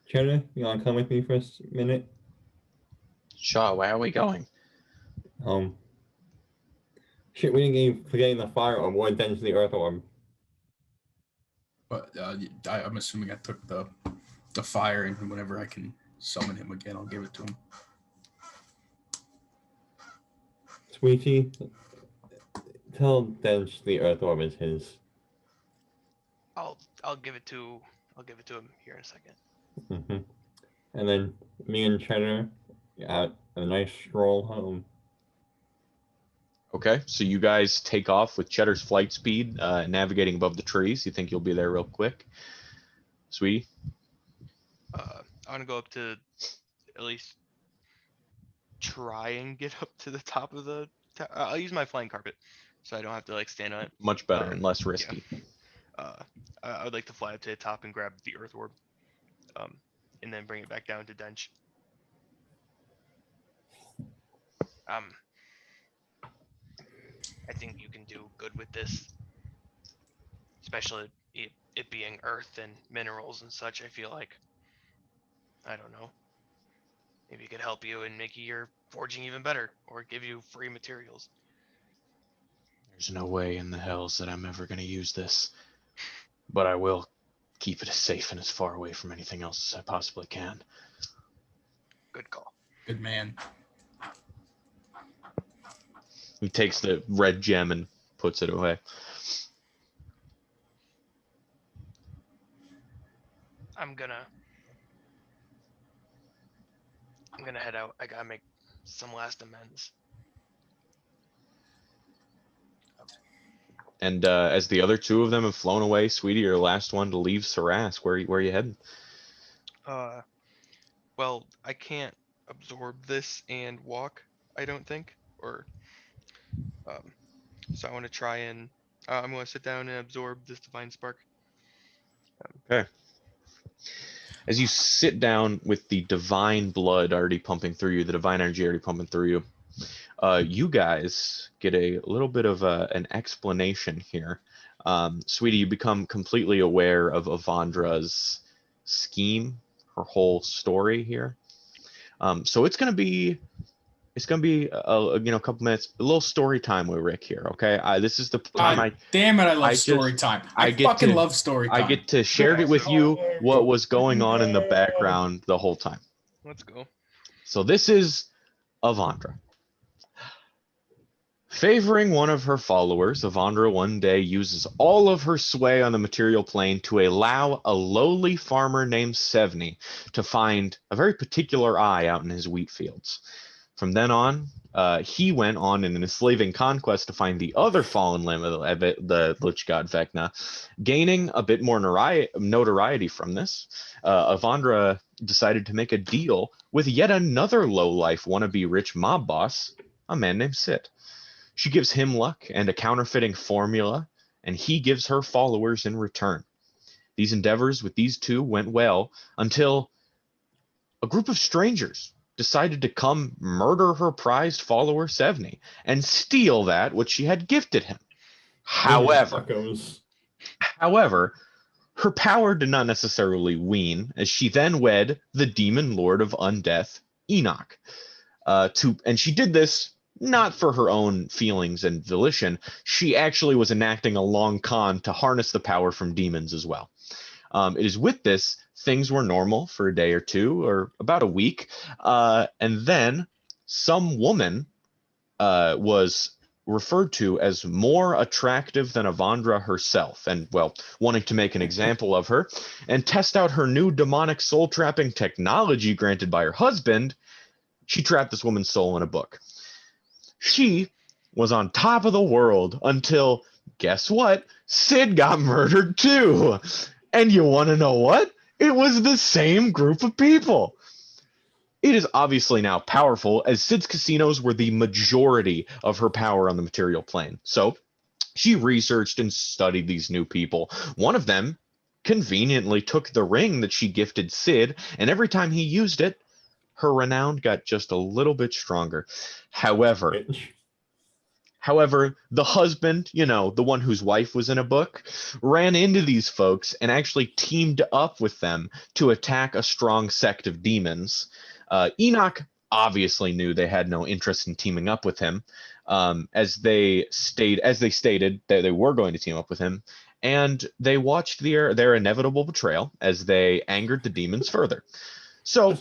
Cheddar, you wanna come with me for a minute? Sure, where are we going? Home. Shit, we didn't get forgetting the fire orb or density earth orb. But I'm assuming I took the fire, and whenever I can summon him again, I'll give it to him. Sweetie, tell Dench the earth orb is his. I'll give it to him here in a second. And then me and Cheddar out a nice stroll home. Okay, so you guys take off with Cheddar's flight speed, navigating above the trees. You think you'll be there real quick, sweetie? I want to go up to at least try and get up to the top of the. I'll use my flying carpet, so I don't have to like stand on it. Much better and less risky. I would like to fly up to the top and grab the earth orb, and then bring it back down to Dench. I think you can do good with this, especially it being earth and minerals and such. I feel like, I don't know, maybe it could help you in making your forging even better, or give you free materials. There's no way in the hells that I'm ever going to use this, but I will keep it as safe and as far away from anything else as I possibly can. Good call. Good man. He takes the red gem and puts it away. I'm gonna head out. I gotta make some last amends. And as the other two of them have flown away, sweetie, you're the last one to leave Sarask. Where are you heading? Well, I can't absorb this and walk, I don't think, or so I want to try and I'm going to sit down and absorb this divine spark. Okay. As you sit down with the divine blood already pumping through you, the divine energy already pumping through you, you guys get a little bit of an explanation here. Sweetie, you become completely aware of Avandra's scheme, her whole story here. So it's gonna be a couple minutes, a little story time with Rick here. Okay, this is the time Damn it! I love I story just- time. I I get fucking to- love story time. I get to share it with you what was going on in the background the whole time. Let's go. So this is Avandra. Favoring one of her followers, Avandra one day uses all of her sway on the material plane to allow a lowly farmer named Sevni to find a very particular eye out in his wheat fields. From then on, he went on in an enslaving conquest to find the other fallen limb of the Lich God Vecna, gaining a bit more notoriety from this. Avandra decided to make a deal with yet another lowlife wannabe rich mob boss, a man named Sit. She gives him luck and a counterfeiting formula, and he gives her followers in return. These endeavors with these two went well until a group of strangers decided to come murder her prized follower Sevni and steal that which she had gifted him. However, her power did not necessarily wane, as she then wed the demon lord of undeath, Enoch. And she did this not for her own feelings and volition. She actually was enacting a long con to harness the power from demons as well. It is with this, things were normal for a day or two, or about a week, and then some woman was referred to as more attractive than Avandra herself, and, well, wanting to make an example of her and test out her new demonic soul trapping technology granted by her husband, she trapped this woman's soul in a book. She was on top of the world until, guess what? Sid got murdered too. And you want to know what? It was the same group of people. It is obviously now powerful, as Sid's casinos were the majority of her power on the material plane. So she researched and studied these new people. One of them conveniently took the ring that she gifted Sid, and every time he used it, her renown got just a little bit stronger. However, the husband, the one whose wife was in a book, ran into these folks and actually teamed up with them to attack a strong sect of demons. Enoch obviously knew they had no interest in teaming up with him, as they stated that they were going to team up with him, and they watched their inevitable betrayal as they angered the demons further. So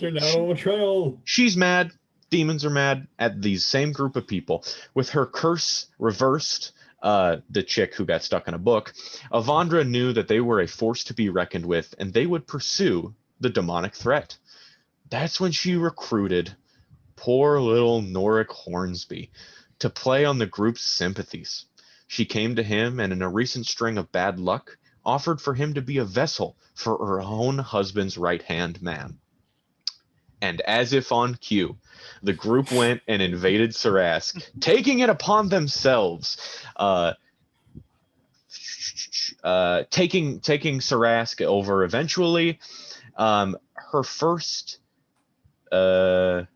she's mad. Demons are mad at these same group of people. With her curse reversed, the chick who got stuck in a book, Avandra knew that they were a force to be reckoned with, and they would pursue the demonic threat. That's when she recruited poor little Noric Hornsby to play on the group's sympathies. She came to him and, in a recent string of bad luck, offered for him to be a vessel for her own husband's right-hand man. And as if on cue, the group went and invaded Sarask, taking it upon themselves, taking Sarask over eventually. Her first, okay,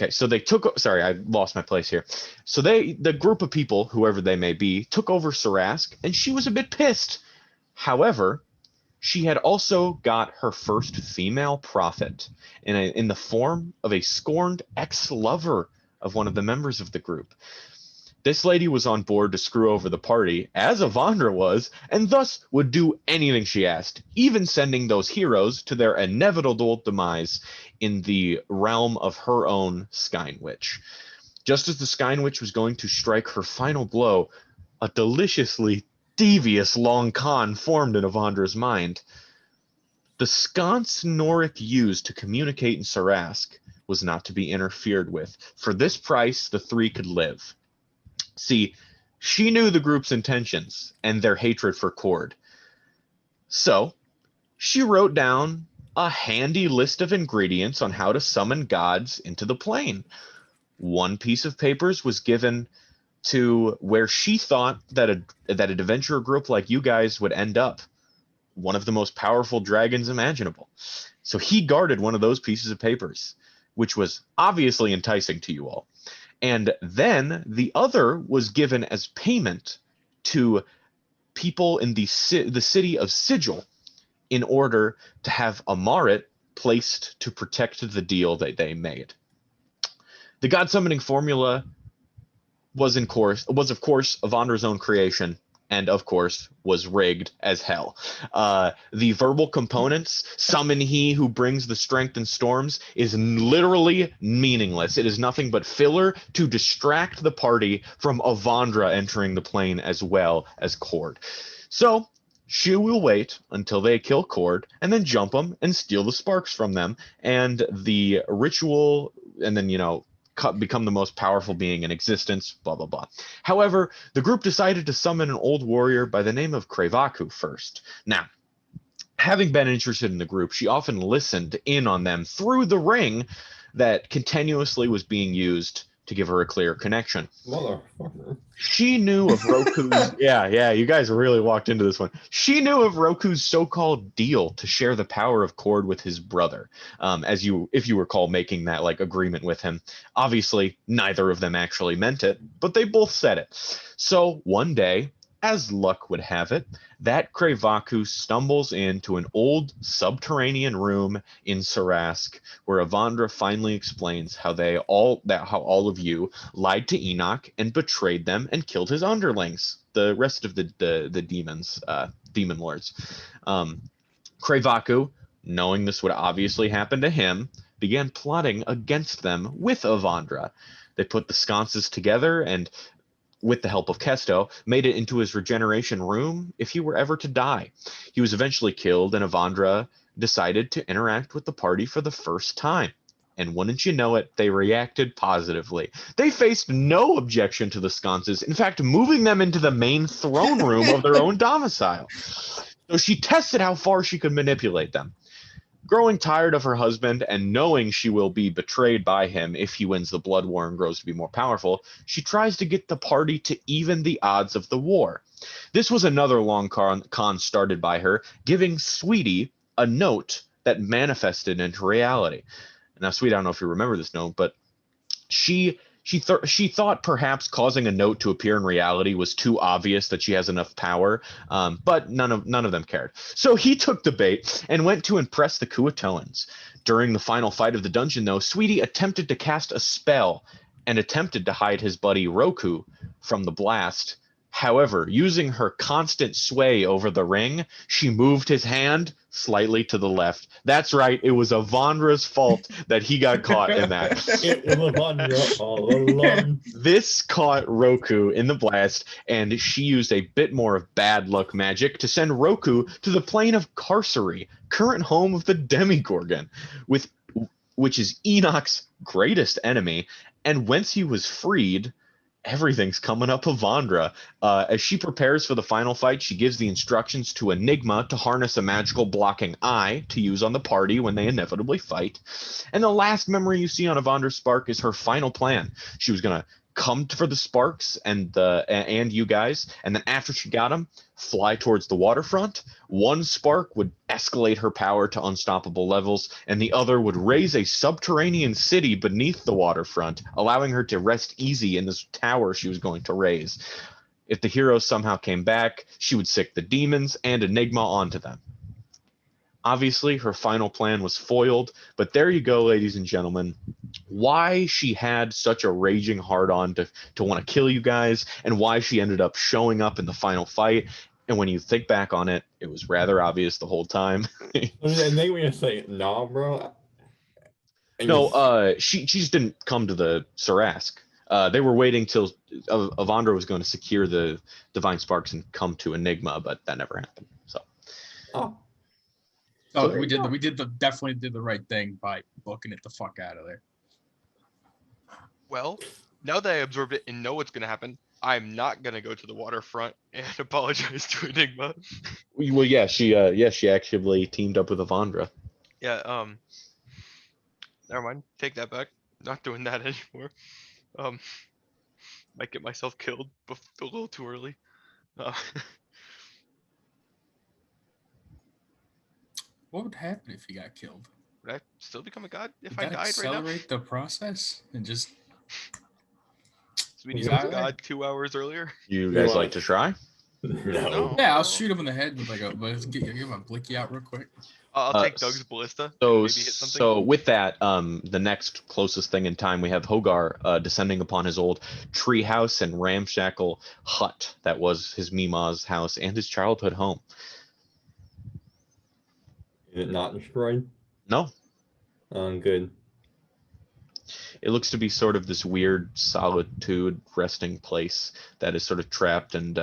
so they took. Sorry, I lost my place here. So the group of people, whoever they may be, took over Sarask, and she was a bit pissed. However, she had also got her first female prophet in the form of a scorned ex-lover of one of the members of the group. This lady was on board to screw over the party, as Avandra was, and thus would do anything she asked, even sending those heroes to their inevitable demise in the realm of her own Skynwitch. Just as the Skynwitch was going to strike her final blow, a deliciously devious long con formed in Avandra's mind. The sconce Noric used to communicate in Sarask was not to be interfered with. For this price, the three could live. See, she knew the group's intentions and their hatred for Cord. So, she wrote down a handy list of ingredients on how to summon gods into the plane. One piece of papers was given to where she thought that an adventurer group like you guys would end up, one of the most powerful dragons imaginable. So he guarded one of those pieces of papers, which was obviously enticing to you all. And then the other was given as payment to people in the city of Sigil in order to have a Marit placed to protect the deal that they made. The god summoning formula was of course Avandra's own creation, and of course was rigged as hell. The verbal components, summon he who brings the strength in storms, is literally meaningless. It is nothing but filler to distract the party from Avandra entering the plane as well as Cord. So she will wait until they kill Cord and then jump them and steal the sparks from them, and the ritual, and then become the most powerful being in existence, blah, blah, blah. However, the group decided to summon an old warrior by the name of Krevaku first. Now, having been interested in the group, she often listened in on them through the ring that continuously was being used to give her a clear connection. Motherfucker. She knew of Roku's yeah, you guys really walked into this one. She knew of Roku's so-called deal to share the power of Cord with his brother, if you recall making that agreement with him. Obviously, neither of them actually meant it, but they both said it. So one day, as luck would have it, that Krevaku stumbles into an old subterranean room in Sarask, where Avandra finally explains how all of you lied to Enoch and betrayed them and killed his underlings, the rest of the demons, demon lords. Krevaku, knowing this would obviously happen to him, began plotting against them with Avandra. They put the sconces together and, with the help of Kesto, made it into his regeneration room if he were ever to die. He was eventually killed, and Avandra decided to interact with the party for the first time. And wouldn't you know it, they reacted positively. They faced no objection to the sconces, in fact, moving them into the main throne room of their own domicile. So she tested how far she could manipulate them. Growing tired of her husband and knowing she will be betrayed by him if he wins the blood war and grows to be more powerful, she tries to get the party to even the odds of the war. This was another long con started by her, giving Sweetie a note that manifested into reality. Now, Sweetie, I don't know if you remember this note, but she thought perhaps causing a note to appear in reality was too obvious that she has enough power, but none of them cared. So he took the bait and went to impress the Kuatoans. During the final fight of the dungeon, though, Sweetie attempted to cast a spell and attempted to hide his buddy Roku from the blast. However, using her constant sway over the ring, she moved his hand slightly to the left. That's right, it was Avandra's fault that he got caught in that. It was Avandra all along. This caught Roku in the blast, and she used a bit more of bad luck magic to send Roku to the plane of Carcery, current home of the Demigorgon, which is Enoch's greatest enemy, and whence he was freed. Everything's coming up Avandra. As she prepares for the final fight, she gives the instructions to Enigma to harness a magical blocking eye to use on the party when they inevitably fight. And the last memory you see on Avandra's spark is her final plan. She was going to come for the sparks and you guys, and then after she got them, fly towards the waterfront. One spark would escalate her power to unstoppable levels, and the other would raise a subterranean city beneath the waterfront, allowing her to rest easy in this tower she was going to raise. If the heroes somehow came back, she would sick the demons and Enigma onto them. Obviously, her final plan was foiled, but there you go, ladies and gentlemen. Why she had such a raging hard-on to want to kill you guys, and why she ended up showing up in the final fight. And when you think back on it, it was rather obvious the whole time. And they were gonna say, "Nah, bro." She just didn't come to the Sarask. They were waiting till Avandra was going to secure the Divine Sparks and come to Enigma, but that never happened. So. Oh, we definitely did the right thing by booking it the fuck out of there. Well, now that I absorbed it and know what's gonna happen, I'm not gonna go to the waterfront and apologize to Enigma. Well, yeah, she actually teamed up with Avandra. Yeah, never mind. Take that back. Not doing that anymore. Might get myself killed a little too early. What would happen if you got killed? Would I still become a god if Would I that died right now? accelerate the process and just Sweetie You was die a there? god 2 hours earlier. You guys want- like to try? No. Yeah, I'll shoot him in the head with like give my blicky out real quick. I'll take Doug's ballista. So, Maybe hit something. so with that, the next closest thing in time, we have Hogar descending upon his old treehouse and ramshackle hut that was his Mima's house and his childhood home. Is it not destroyed? No, Good. it looks to be sort of this weird solitude resting place that is sort of trapped and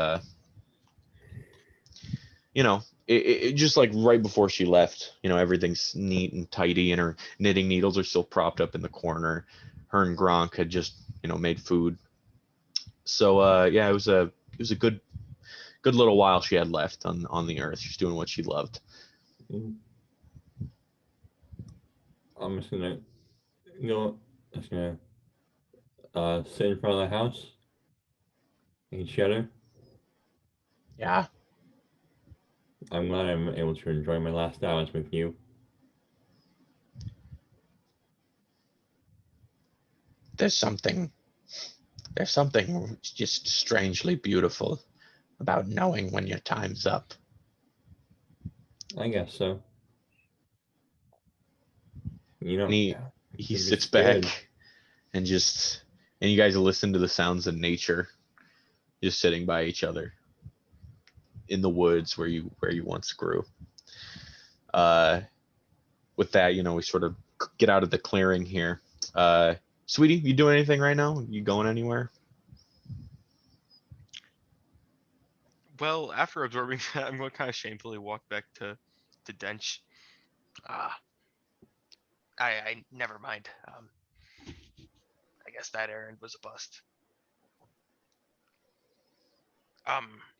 it just like right before she left, everything's neat and tidy and her knitting needles are still propped up in the corner. Her and Gronk had just made food. So yeah, it was a good little while she had left on the earth. She's doing what she loved. I'm just gonna sit in front of the house and cheddar. Yeah. I'm glad I'm able to enjoy my last hours with you. There's something just strangely beautiful about knowing when your time's up. I guess so. And he You're sits scared. back and you guys listen to the sounds of nature just sitting by each other in the woods where you once grew. With that, we sort of get out of the clearing here. Sweetie, you doing anything right now? You going anywhere? Well, after absorbing that, I'm going to kind of shamefully walk back to Dench. Ah, I never mind. I guess that errand was a bust.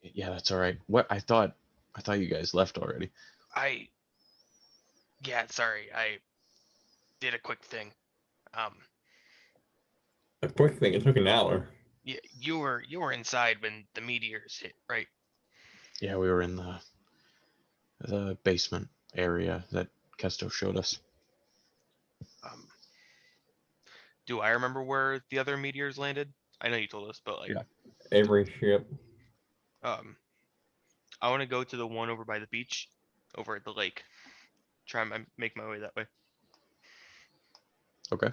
Yeah, that's all right. What I thought you guys left already. Yeah, sorry, I did a quick thing. A quick thing, it took an hour. You were inside when the meteors hit, right? Yeah, we were in the basement area that Kesto showed us. Do I remember where the other meteors landed? I know you told us, but like, Yeah. Every ship. I want to go to the one over by the beach, over at the lake. Try and make my way that way. Okay.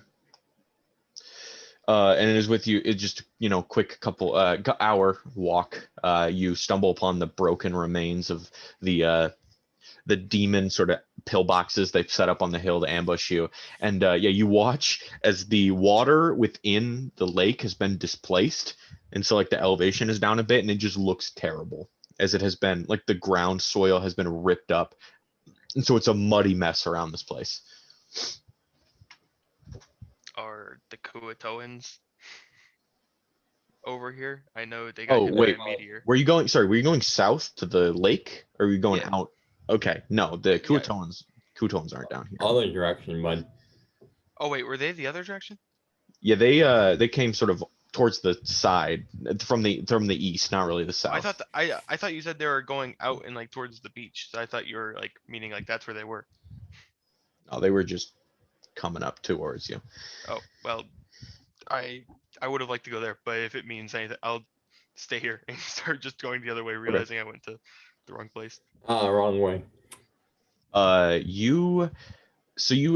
And it is with you. It's just quick couple hour walk. You stumble upon the broken remains of the demon sort of pillboxes they've set up on the hill to ambush you. And you watch as the water within the lake has been displaced, and so like the elevation is down a bit, and it just looks terrible as it has been like the ground soil has been ripped up, and so it's a muddy mess around this place. Are the Kuatoans over here? I know they got Oh hit wait, by a meteor. were you going? Sorry, were you going south to the lake, or were you going Yeah. out? Okay, no, the Yeah. Kuatoans aren't down here. Other direction, bud. Oh wait, were they the other direction? Yeah, they came sort of towards the side from the east, not really the south. I thought you said they were going out and like towards the beach. So I thought you were like meaning like that's where they were. Oh, they were just coming up towards you. Oh well, I would have liked to go there, but if it means anything, I'll stay here and start just going the other way, realizing I went to the wrong place. Wrong way. You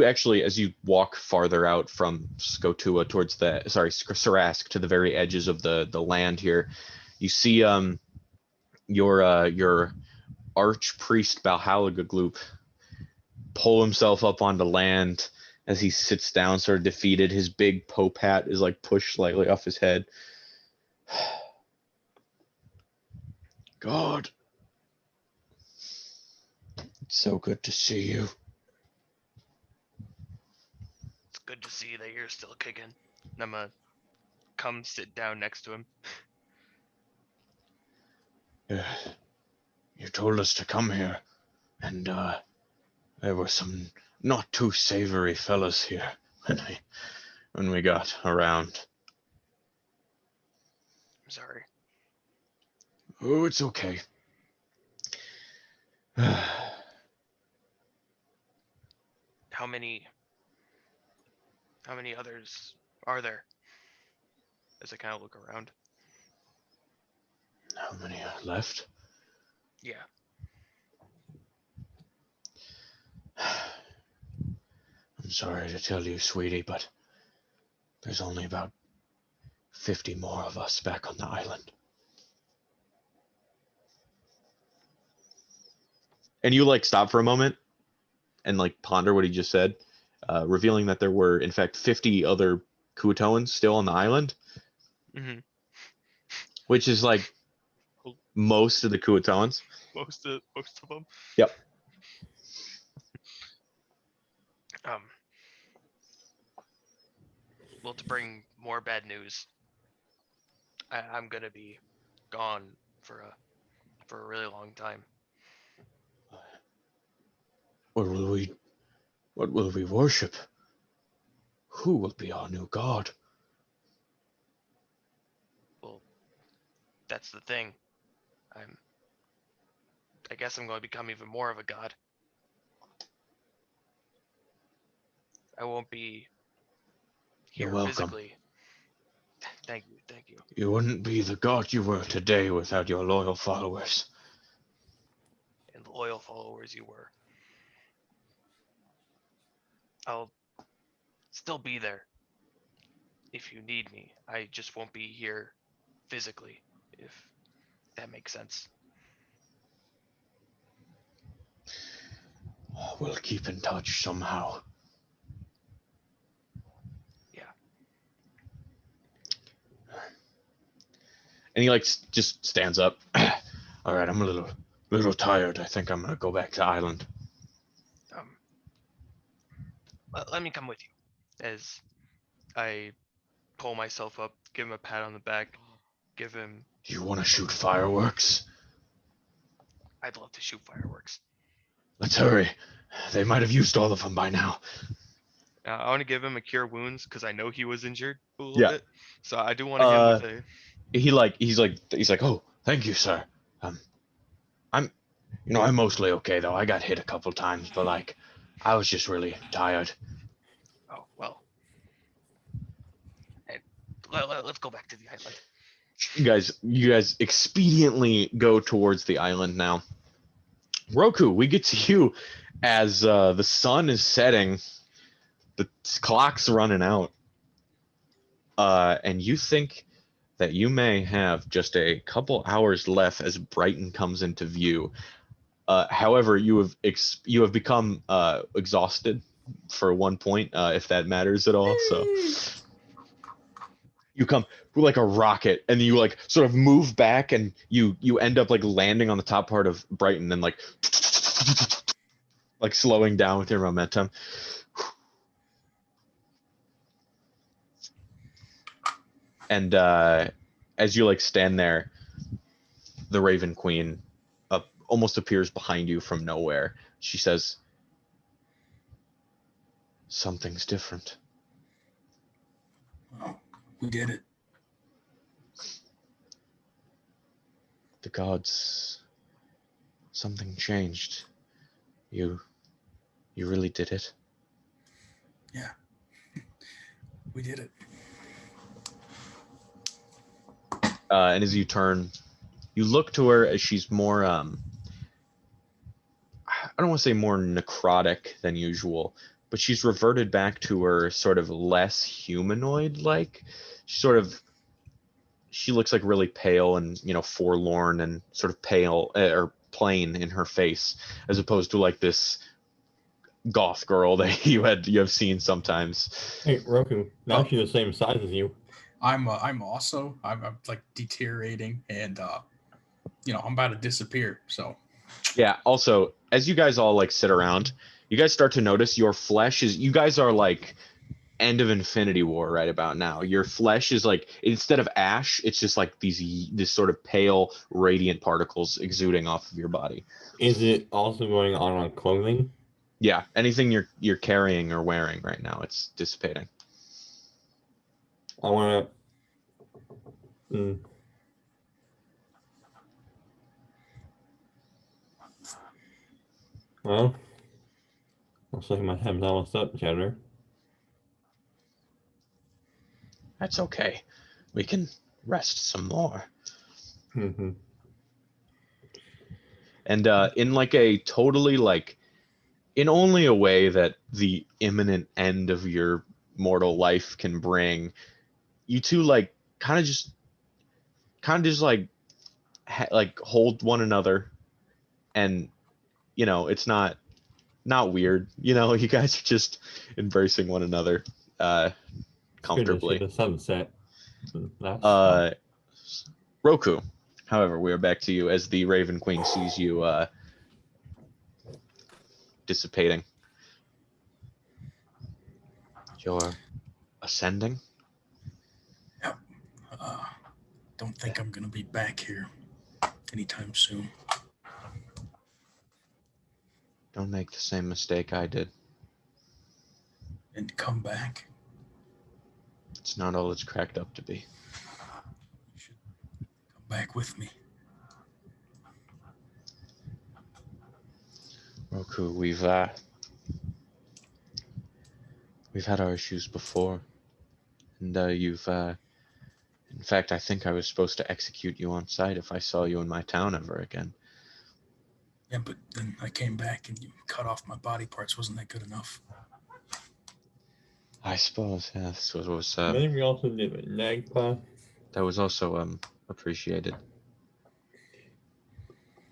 actually, as you walk farther out from Skotua towards Sarask to the very edges of the land here, you see your archpriest Balhalagagloop pull himself up onto land as he sits down, sort of defeated. His big pope hat is like pushed slightly off his head. God, it's so good to see you. It's good to see that you're still kicking. And I'm gonna come sit down next to him. You told us to come here, and there were some not too savory fellas here when we got around. I'm sorry. Oh, it's okay. How many others are there? As I kind of look around. How many are left? Yeah. I'm sorry to tell you, sweetie, but there's only about 50 more of us back on the island. And you like stop for a moment and like ponder what he just said, revealing that there were in fact 50 other Kuatoans still on the island, which is like most of the Kuatoans. Most of them. Yep. Well, to bring more bad news, I'm gonna be gone for a really long time. What will we worship? Who will be our new god? Well, that's the thing. I guess I'm going to become even more of a god. I won't be here You're welcome. physically. Thank you. You wouldn't be the god you were today without your loyal followers. And the loyal followers you were. I'll still be there if you need me. I just won't be here physically, if that makes sense. We'll keep in touch somehow. Yeah. And he like just stands up. All right, I'm a little tired. I think I'm gonna go back to island. Let me come with you. As I pull myself up, give him a pat on the back, give him. Do you want to shoot fireworks? I'd love to shoot fireworks. Let's hurry. They might have used all of them by now. I want to give him a cure wounds because I know he was injured a little Yeah. bit. So I do want to hit him with a. He's like, oh, thank you, sir. I'm mostly okay though. I got hit a couple times, but like, I was just really tired. Oh well. Hey, let's go back to the island. You guys expediently go towards the island now. Roku, we get to you as the sun is setting. The clock's running out. And you think that you may have just a couple hours left as Brighton comes into view. However, you have become exhausted for 1 point, if that matters at all. So you come like a rocket, and you like sort of move back, and you end up like landing on the top part of Brighton, and like slowing down with your momentum. And as you like stand there, the Raven Queen almost appears behind you from nowhere. She says, "Something's different." Oh, we did it. The gods, something changed. You really did it. Yeah, we did it. And as you turn, you look to her as she's more, I don't want to say more necrotic than usual, but she's reverted back to her sort of less humanoid-like. She looks like really pale and, forlorn and sort of pale or plain in her face, as opposed to like this goth girl that you have seen sometimes. Hey, Roku, now she's the same size as you. I'm like deteriorating, and I'm about to disappear. So Yeah. Also, as you guys all like sit around, you guys start to notice your flesh is. You guys are like end of Infinity War right about now. Your flesh is like, instead of ash, it's just like this sort of pale, radiant particles exuding off of your body. Is it also going on clothing? Yeah. Anything you're carrying or wearing right now, it's dissipating. I want to. Well, looks like my time's almost up, Cheddar. That's okay. We can rest some more. Mm-hmm. And in like a totally like, in only a way that the imminent end of your mortal life can bring, you two like kind of just like like hold one another, and it's not weird. You guys are just embracing one another comfortably. Good to see the sunset. That's Roku, however, we are back to you as the Raven Queen sees you dissipating. You're ascending? yep. Don't think I'm gonna be back here anytime soon. Don't make the same mistake I did. And come back. It's not all it's cracked up to be. You should come back with me. Roku, we've had our issues before, and you've in fact, I think I was supposed to execute you on sight if I saw you in my town ever again. Yeah, but then I came back and you cut off my body parts. Wasn't that good enough? I suppose, yeah, this was I think we also did a nag class. that was also appreciated.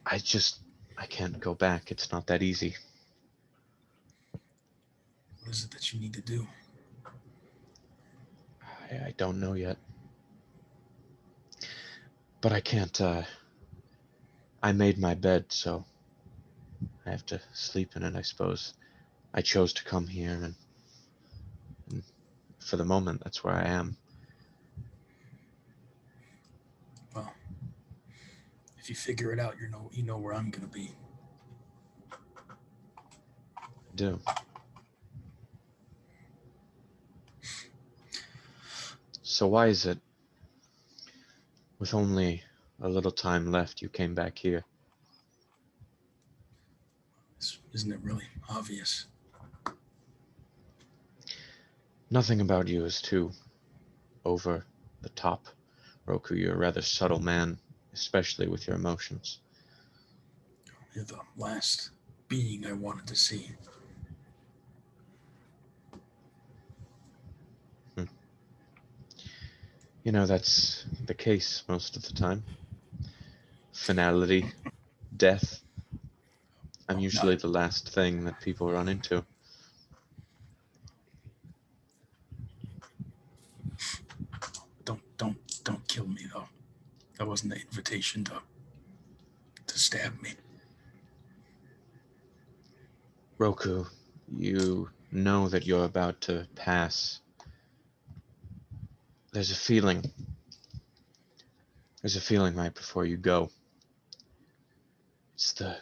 I can't go back. It's not that easy. is it that you need to do? I don't know yet. But I can't, I made my bed, so I have to sleep in it, I suppose. I chose to come here, and for the moment, that's where I am. Well, if you figure it out, you know where I'm gonna be. I do. So why is it, with only a little time left, you came back here? Isn't it really obvious? Nothing about you is too over the top, Roku. You're a rather subtle man, especially with your emotions. You're the last being I wanted to see. You know, that's the case most of the time. Finality, death. I'm Oh, usually not- the last thing that people run into. Don't kill me though. That wasn't the invitation to stab me. Roku, you know that you're about to pass. There's a feeling. There's a feeling right before you go. It's the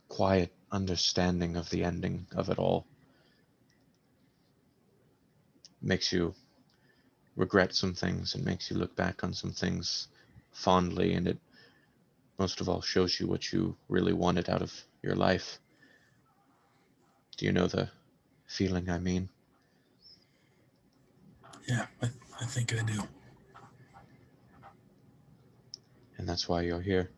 quiet understanding of the ending of it all. Makes you regret some things and makes you look back on some things fondly, and it most of all shows you what you really wanted out of your life. Do you know the feeling I mean? Yeah, I think I do. And that's why you're here.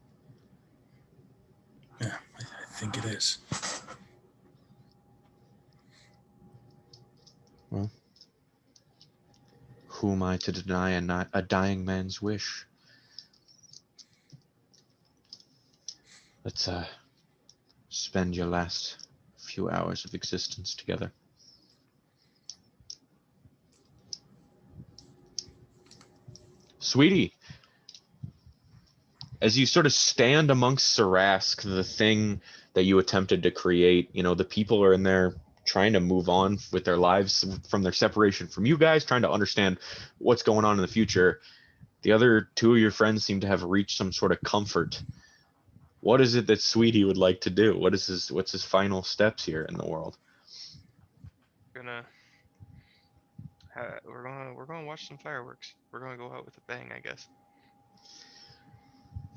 Yeah, I think it is. Well, who am I to deny a dying man's wish? Let's spend your last few hours of existence together. Sweetie, as you sort of stand amongst Sarask, the thing that you attempted to create, you know, the people are in there trying to move on with their lives from their separation from you guys, trying to understand what's going on in the future. The other two of your friends seem to have reached some sort of comfort. What is it that Sweetie would like to do? What's his final steps here in the world? We're gonna watch some fireworks. We're gonna go out with a bang, I guess.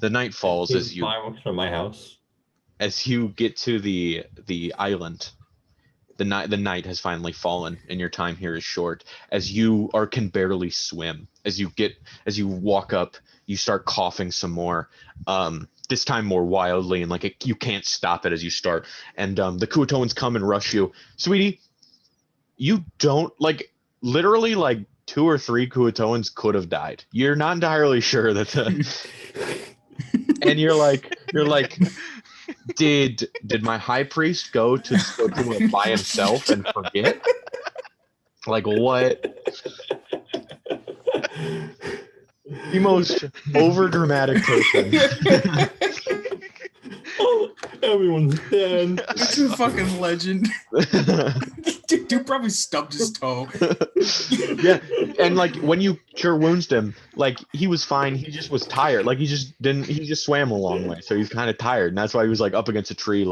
The night falls Here's fireworks from my house. as you get to the island. The night has finally fallen, and your time here is short. As you can barely swim. As you walk up, you start coughing some more. This time more wildly, and you can't stop it as you start. And the Kuatoans come and rush you, Sweetie. You don't literally 2 or 3 Kuatoans could have died. You're not entirely sure that and you're like. Did my high priest go to it by himself and forget? What? The most overdramatic person. Oh, everyone's dead. It's a fucking legend. Dude probably stubbed his toe. Yeah, and when you cure wounds him, he was fine. He just was tired. He just swam a long way, so he's kind of tired, and that's why he was up against a tree, he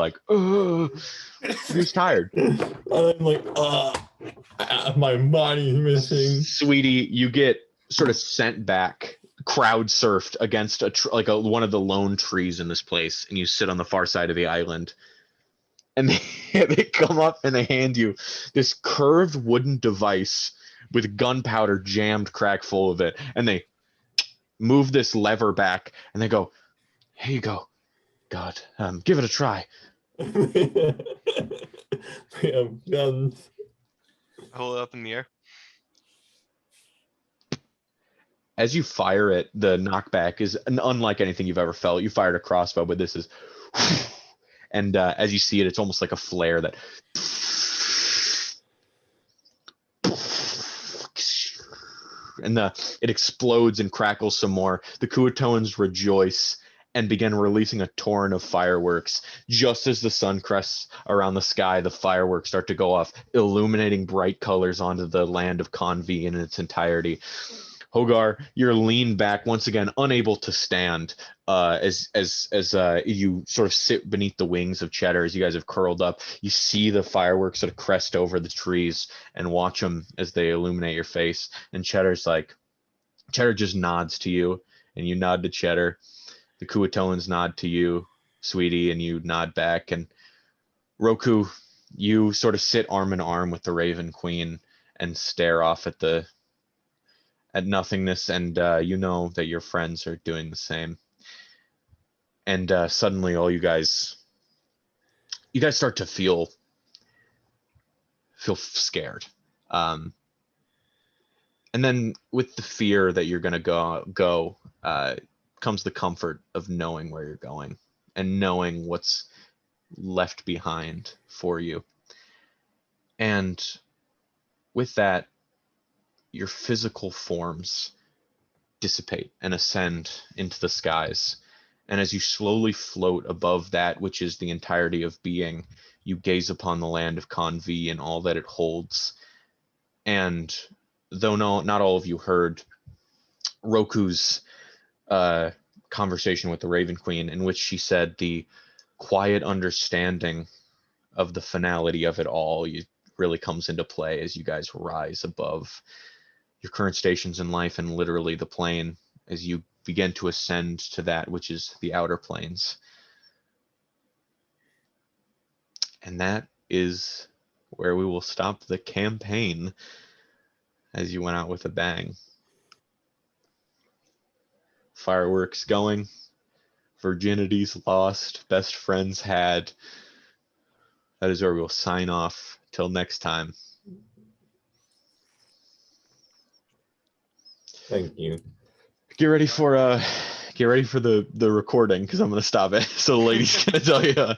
was tired. I'm my body's missing. Sweetie, you get sort of sent back, crowd surfed against one of the lone trees in this place, and you sit on the far side of the island. And they come up and they hand you this curved wooden device with gunpowder jammed crack full of it. And they move this lever back and they go, "Here you go. God, give it a try." We have guns. Hold it up in the air. As you fire it, the knockback is unlike anything you've ever felt. You fired a crossbow, but this is... And as you see it, it's almost like a flare that and it explodes and crackles some more. The Kuatoans rejoice and begin releasing a torrent of fireworks. Just as the sun crests around the sky, the fireworks start to go off, illuminating bright colors onto the land of Convi in its entirety. Hogar, you're leaned back once again, unable to stand, as you sort of sit beneath the wings of Cheddar as you guys have curled up. You see the fireworks sort of crest over the trees and watch them as they illuminate your face. And Cheddar just nods to you, and you nod to Cheddar. The Kuatoans nod to you, sweetie, and you nod back. And Roku, you sort of sit arm in arm with the Raven Queen and stare off at nothingness, and you know that your friends are doing the same. And suddenly, all you guys start to feel scared. And then, with the fear that you're gonna go, comes the comfort of knowing where you're going and knowing what's left behind for you. And with that, your physical forms dissipate and ascend into the skies. And as you slowly float above that which is the entirety of being, you gaze upon the land of Convi and all that it holds. And though not all of you heard Roku's conversation with the Raven Queen, in which she said the quiet understanding of the finality of it all really comes into play as you guys rise above your current stations in life and literally the plane as you begin to ascend to that which is the outer planes. And that is where we will stop the campaign as you went out with a bang. Fireworks going, virginities lost, best friends had. That is where we will sign off. Till next time. Thank you. Get ready for the recording, because I'm gonna stop it. So the lady's gonna tell you